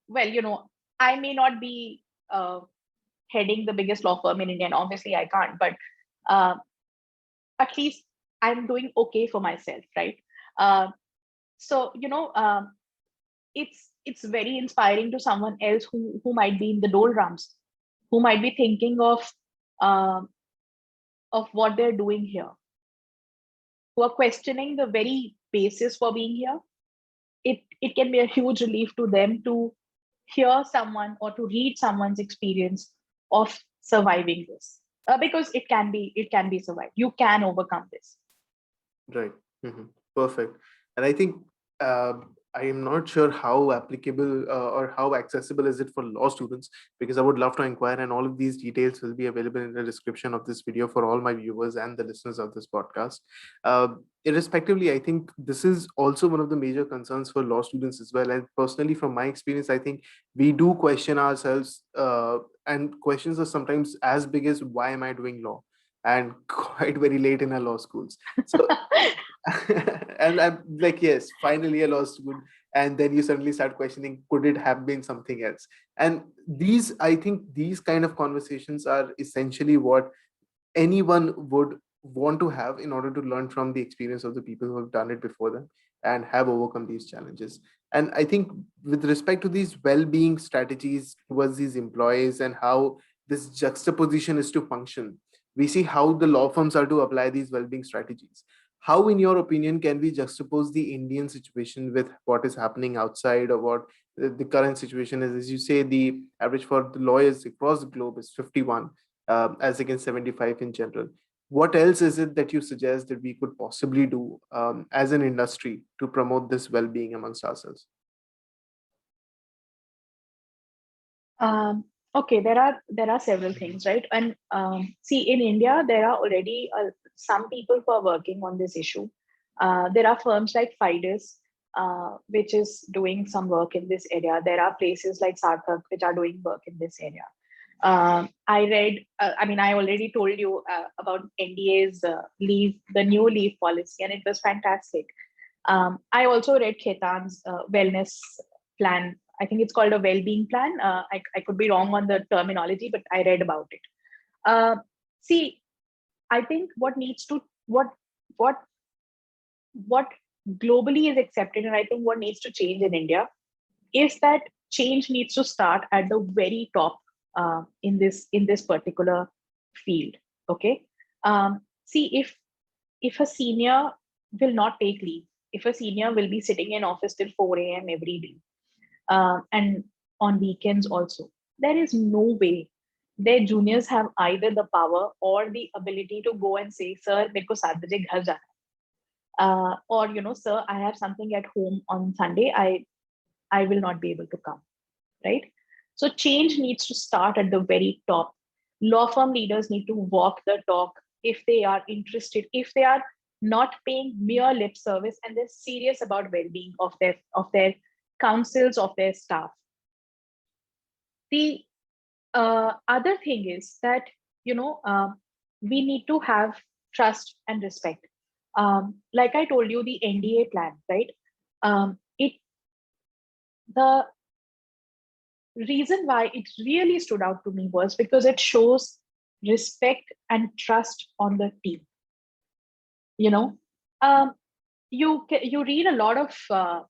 well, I may not be heading the biggest law firm in India, and obviously I can't, but uh, at least I'm doing okay for myself, right? Uh, so it's very inspiring to someone else who might be in the doldrums, who might be thinking um, of what they're doing here, who are questioning the very basis for being here. It can be a huge relief to them to hear someone or to read someone's experience of surviving this, because it can be survived. You can overcome this. Right. Mhm. Perfect. And I think uh, I am not sure how applicable or how accessible is it for law students, because I would love to inquire, and all of these details will be available in the description of this video for all my viewers and the listeners of this podcast. Irrespectively, I think this is also one of the major concerns for law students as well. And personally, from my experience, I think we do question ourselves, and questions are sometimes as big as why am I doing law, and quite very late in our law schools. So and I'm like, yes, finally I lost good. And then you suddenly start questioning, could it have been something else? And I think these kind of conversations are essentially what anyone would want to have in order to learn from the experience of the people who have done it before them and have overcome these challenges. And I think with respect to these well-being strategies towards these employees and how this juxtaposition is to function, we see how the law firms are to apply these well-being strategies. How, in your opinion, can we juxtapose the Indian situation with what is happening outside, or what the current situation is? As you say, the average for the lawyers across the globe is 51, as against 75 in general. What else is it that you suggest that we could possibly do as an industry to promote this well-being amongst ourselves? um, okay, there are several things, right? And see, in India there are already some people who are working on this issue. There are firms like Fidus, which is doing some work in this area. There are places like Sarthak which are doing work in this area. I read, I already told you about NDA's the new leave policy, and it was fantastic. I also read Khetan's wellness plan. I think it's called a well-being plan. I could be wrong on the terminology, but I read about it. See, I think what what globally is accepted, and I think what needs to change in India is that change needs to start at the very top in this particular field. Okay, see, if a senior will not take leave, if a senior will be sitting in office till 4 a.m. every day, and on weekends also, there is no way their juniors have either the power or the ability to go and say, "Sir, मेरे को 7 बजे घर जाना है," or "Sir, I have something at home on Sunday. I will not be able to come." Right? So change needs to start at the very top. Law firm leaders need to walk the talk if they are interested, if they are not paying mere lip service and they're serious about well-being of their councils, of their staff. The other thing is that we need to have trust and respect. Like I told you, the NDA plan, right? It the reason why it really stood out to me was because it shows respect and trust on the team. You know, you read a lot of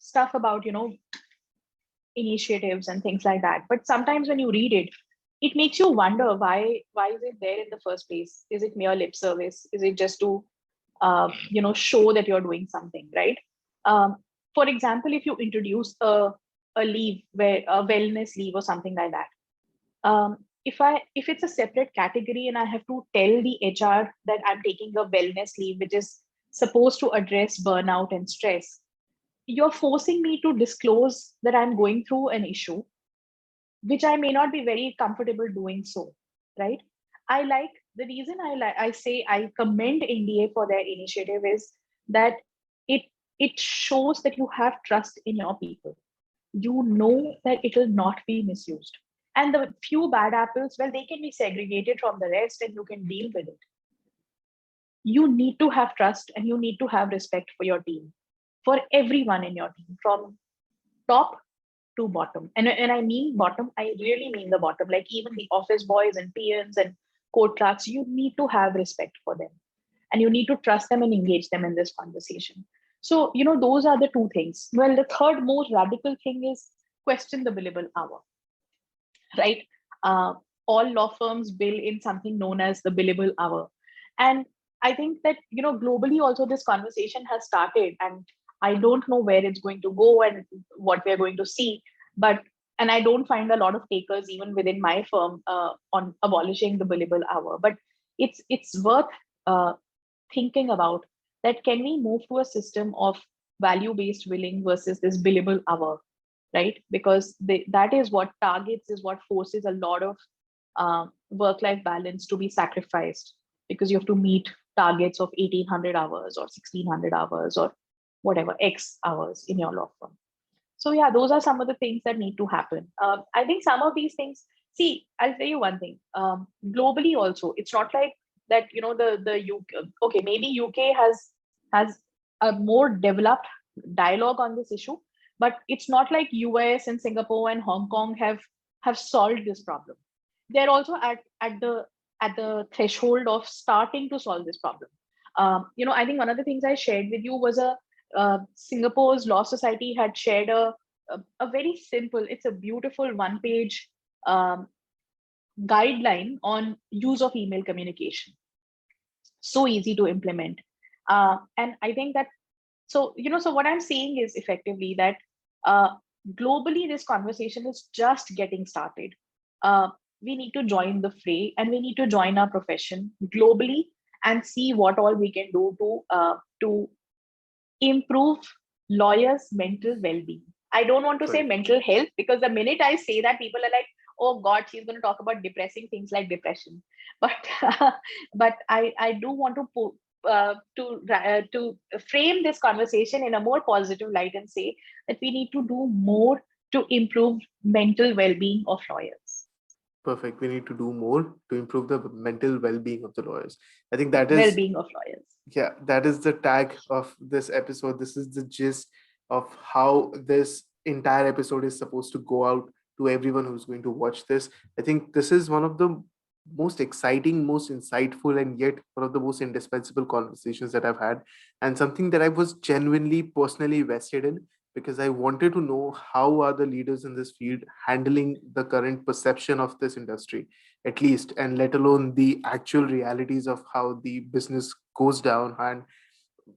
stuff about initiatives and things like that, but sometimes when you read it, it makes you wonder why is it there in the first place? Is it mere lip service? Is it just to show that you're doing something, right? For example, if you introduce a leave, where a wellness leave or something like that, if it's a separate category and I have to tell the HR that I'm taking a wellness leave, which is supposed to address burnout and stress, you're forcing me to disclose that I'm going through an issue, which I may not be very comfortable doing so, right? The reason I say I commend NDA for their initiative is that it shows that you have trust in your people. You know that it will not be misused. And the few bad apples, well, they can be segregated from the rest and you can deal with it. You need to have trust and you need to have respect for your team, for everyone in your team, from top to bottom. And I mean bottom, I really mean the bottom, like even the office boys and PMs and court clerks, you need to have respect for them. And you need to trust them and engage them in this conversation. So, those are the two things. Well, the third most radical thing is question the billable hour, right? All law firms bill in something known as the billable hour. And I think that, globally also this conversation has started, and I don't know where it's going to go and what we're going to see. And I don't find a lot of takers even within my firm on abolishing the billable hour. But it's worth thinking about that. Can we move to a system of value-based billing versus this billable hour, right? Because that is what targets, is what forces a lot of work-life balance to be sacrificed, because you have to meet targets of 1,800 hours or 1,600 hours or whatever X hours in your law firm. So yeah, those are some of the things that need to happen. I think some of these things, see, I'll tell you one thing. Globally also, it's not like that, the UK, okay, maybe UK has a more developed dialogue on this issue, but it's not like US and Singapore and Hong Kong have solved this problem. They're also at the threshold of starting to solve this problem. I think one of the things I shared with you was Singapore's Law Society had shared a very simple, it's a beautiful one-page guideline on use of email communication. So easy to implement. And I think that, so what I'm saying is effectively that globally, this conversation is just getting started. We need to join the fray, and we need to join our profession globally and see what all we can do to improve lawyers' mental well-being. I don't want to say mental health, because the minute I say that, people are like, "Oh God, she's going to talk about depressing things like depression." But I do want to frame this conversation in a more positive light and say that we need to do more to improve mental well-being of lawyers. Perfect. We need to do more to improve the mental well-being of the lawyers. I think that is well-being of lawyers. Yeah, that is the tag of this episode. This is the gist of how this entire episode is supposed to go out to everyone who's going to watch this. I think this is one of the most exciting, most insightful, and yet one of the most indispensable conversations that I've had, and something that I was genuinely personally vested in, because I wanted to know how are the leaders in this field handling the current perception of this industry, at least, and let alone the actual realities of how the business goes down, and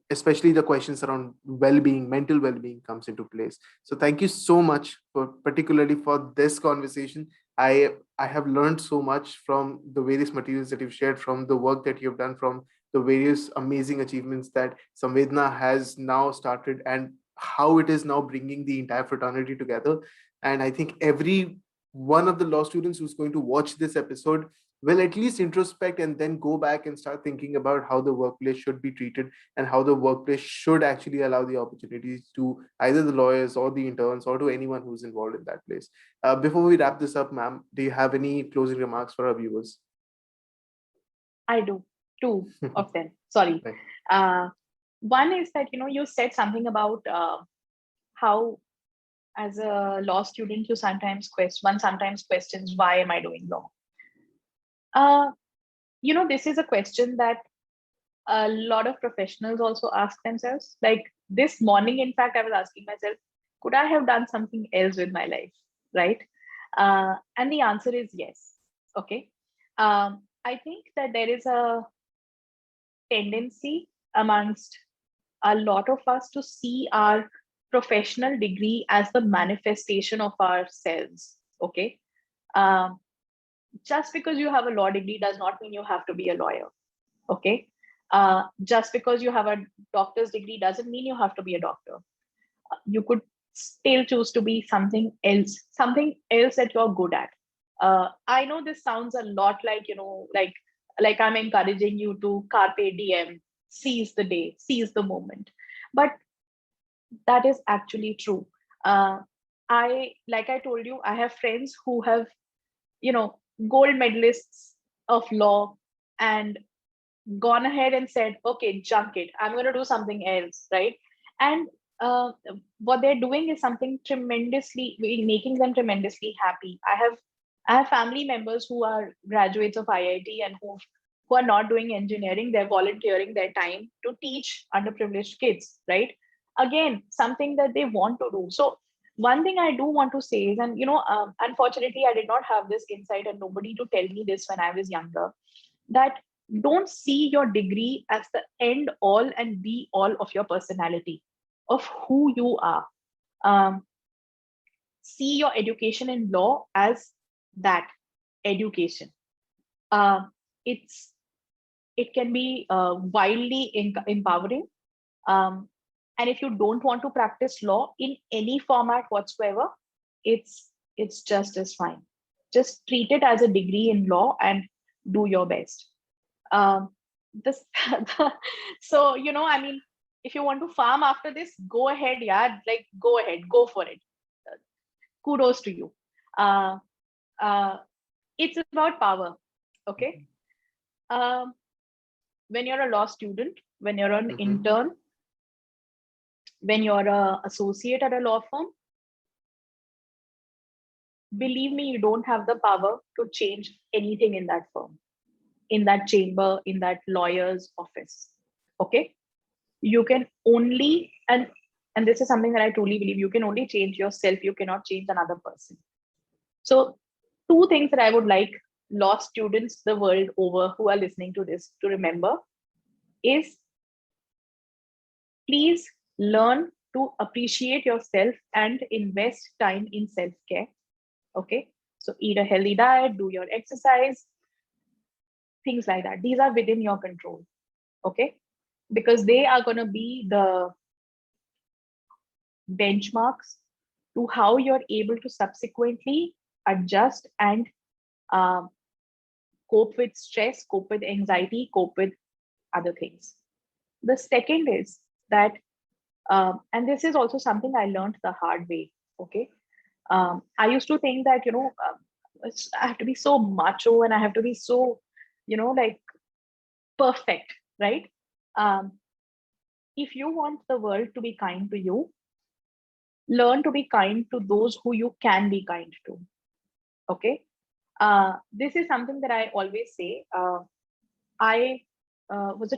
especially the questions around well-being, mental well-being comes into place. So thank you so much for particularly for this conversation. I have learned so much from the various materials that you've shared, from the work that you've done, from the various amazing achievements that Samvedna has now started, and how it is now bringing the entire fraternity together. And I think every one of the law students who's going to watch this episode will at least introspect and then go back and start thinking about how the workplace should be treated, and how the workplace should actually allow the opportunities to either the lawyers or the interns or to anyone who's involved in that place. Before we wrap this up, ma'am, do you have any closing remarks for our viewers? I do. Two of them. Sorry. Right. One is that, you said something about how, as a law student, one sometimes questions, why am I doing law? This is a question that a lot of professionals also ask themselves. Like this morning, in fact, I was asking myself, could I have done something else with my life? Right. And the answer is yes. Okay. I think that there is a tendency amongst a lot of us to see our professional degree as the manifestation of ourselves. Okay. Um, just because you have a law degree does not mean you have to be a lawyer. Okay. Just because you have a doctor's degree doesn't mean you have to be a doctor. You could still choose to be something else that you're good at. I know this sounds a lot like, like I'm encouraging you to carpe diem, seize the day, seize the moment. But that is actually true. Uh, like I told you, I have friends who have, gold medalists of law and gone ahead and said, okay, junk it, I'm going to do something else, right? And what they're doing is something tremendously making them tremendously happy. I have family members who are graduates of IIT and who are not doing engineering. They're volunteering their time to teach underprivileged kids, right? Again, something that they want to do. So one thing I do want to say is, and unfortunately I did not have this insight and nobody to tell me this when I was younger, that don't see your degree as the end all and be all of your personality, of who you are. Um, see your education in law as that education. Um, it's it can be wildly empowering. Um, and if you don't want to practice law in any format whatsoever, it's just as fine. Just treat it as a degree in law and do your best. um this so I mean, if you want to farm after this, go ahead, yeah, like go ahead, go for it. Kudos to you. uh uh it's about power. Okay. um when you're a law student, when you're an Mhm. intern, when you're a associate at a law firm, believe me, you don't have the power to change anything in that firm, in that chamber, in that lawyer's office. Okay. You can only, and this is something that I truly believe, you can only change yourself, you cannot change another person. So two things that I would like law students the world over who are listening to this to remember is, please learn to appreciate yourself and invest time in self-care. Okay. So eat a healthy diet, do your exercise, things like that. These are within your control. Okay. Because they are going to be the benchmarks to how you're able to subsequently adjust and um, cope with stress, cope with anxiety, cope with other things. The second is that, and this is also something I learned the hard way. Okay. I used to think that, I have to be so macho and I have to be so, like perfect, right? Um, if you want the world to be kind to you, learn to be kind to those who you can be kind to. Okay. This is something that I always say. I was a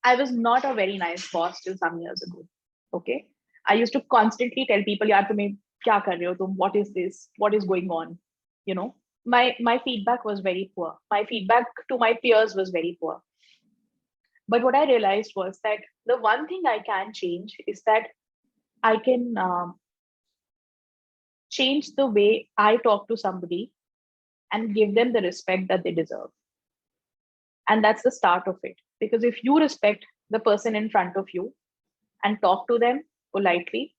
I was not a very nice boss till some years ago. Okay. I used to constantly tell people, yaar, tumhe kya kar rahe ho? What is this? What is going on? You know, my feedback was very poor. My feedback to my peers was very poor. But what I realized was that the one thing I can change is that I can change the way I talk to somebody and give them the respect that they deserve. And that's the start of it. Because if you respect the person in front of you and talk to them politely,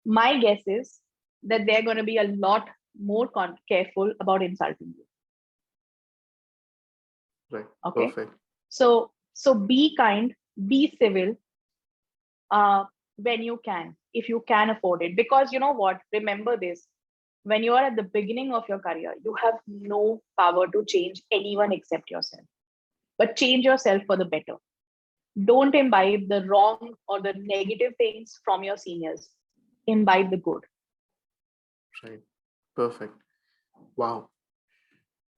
my guess is that they're going to be a lot more careful about insulting you. Right. Okay. Perfect. So be kind, be civil when you can, if you can afford it. Because you know what? Remember this: when you are at the beginning of your career, you have no power to change anyone except yourself. But change yourself for the better. Don't imbibe the wrong or the negative things from your seniors. Imbibe the good. Right. Perfect. Wow.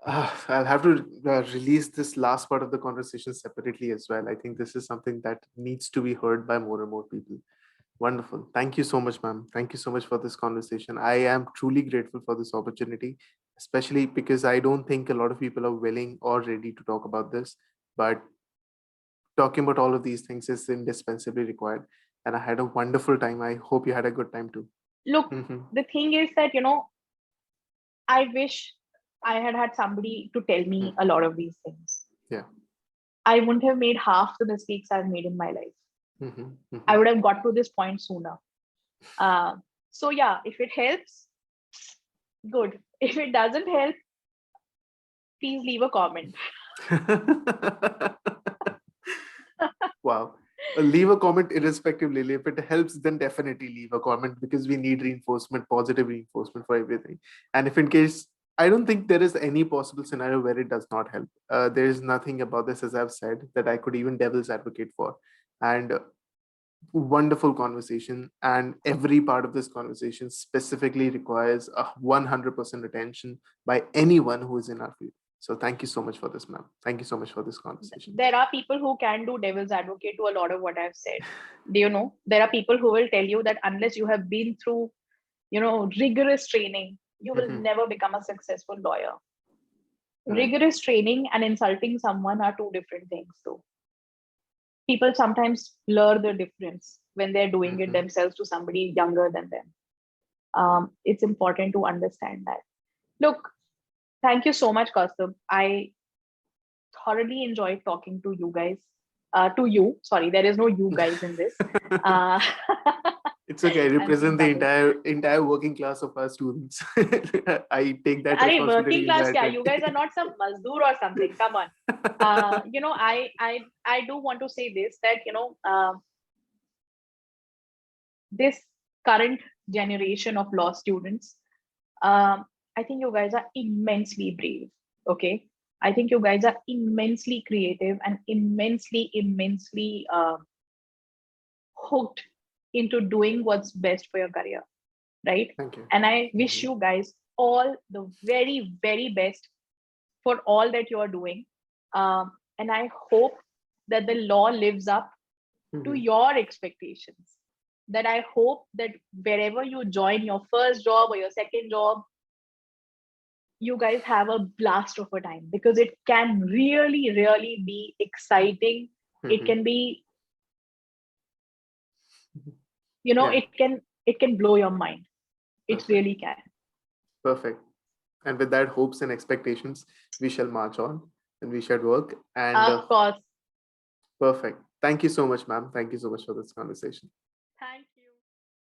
I'll have to release this last part of the conversation separately as well. I think this is something that needs to be heard by more and more people. Wonderful. Thank you so much, ma'am. Thank you so much for this conversation. I am truly grateful for this opportunity, especially because I don't think a lot of people are willing or ready to talk about this. But talking about all of these things is indispensably required. And I had a wonderful time. I hope you had a good time too. Look, Mhm. the thing is that, I wish I had had somebody to tell me a lot of these things. Yeah. I wouldn't have made half the mistakes I've made in my life. Mhm. I Mhm. would have got to this point sooner. Uh, so yeah, if it helps, good. If it doesn't help, please leave a comment. Wow. Leave a comment irrespective, Lily. If it helps, then definitely leave a comment because we need reinforcement, positive reinforcement for everything. And if in case, I don't think there is any possible scenario where it does not help. There is nothing about this, as I've said, that I could even devil's advocate for. And wonderful conversation. And every part of this conversation specifically requires a 100% attention by anyone who is in our field. So thank you so much for this, ma'am. Thank you so much for this conversation. There are people who can do devil's advocate to a lot of what I've said. Do you know? There are people who will tell you that unless you have been through, rigorous training, you will Mhm. never become a successful lawyer. Right. Rigorous training and insulting someone are two different things, though. People sometimes blur the difference when they're doing it Mhm. themselves to somebody younger than them. It's important to understand that. Look, thank you so much, Kaustubh. I thoroughly enjoyed talking to you guys. To you, sorry, there is no you guys in this. Uh, It's okay. I I'm being represent the biased. entire working class of our students. I take that Arey, working responsibility in class kya? You guys are granted. not some mazdoor or something. Come on. I do want to say this, that this current generation of law students, I think you guys are immensely brave. Okay. I think you guys are immensely creative and immensely hooked into doing what's best for your career. Right. Thank you. And I Thank wish you. you guys all the very, very best for all that you are doing. And I hope that the law lives up to Mhm. your expectations. That I hope that wherever you join your first job or your second job, you guys have a blast of a time, because it can really, really be exciting. It Mhm. can be, Yeah. it can blow your mind. It Perfect. really can. Perfect. And with that hopes and expectations, we shall march on and we shall work. And Of course. perfect. Thank you so much, ma'am. Thank you so much for this conversation. Thank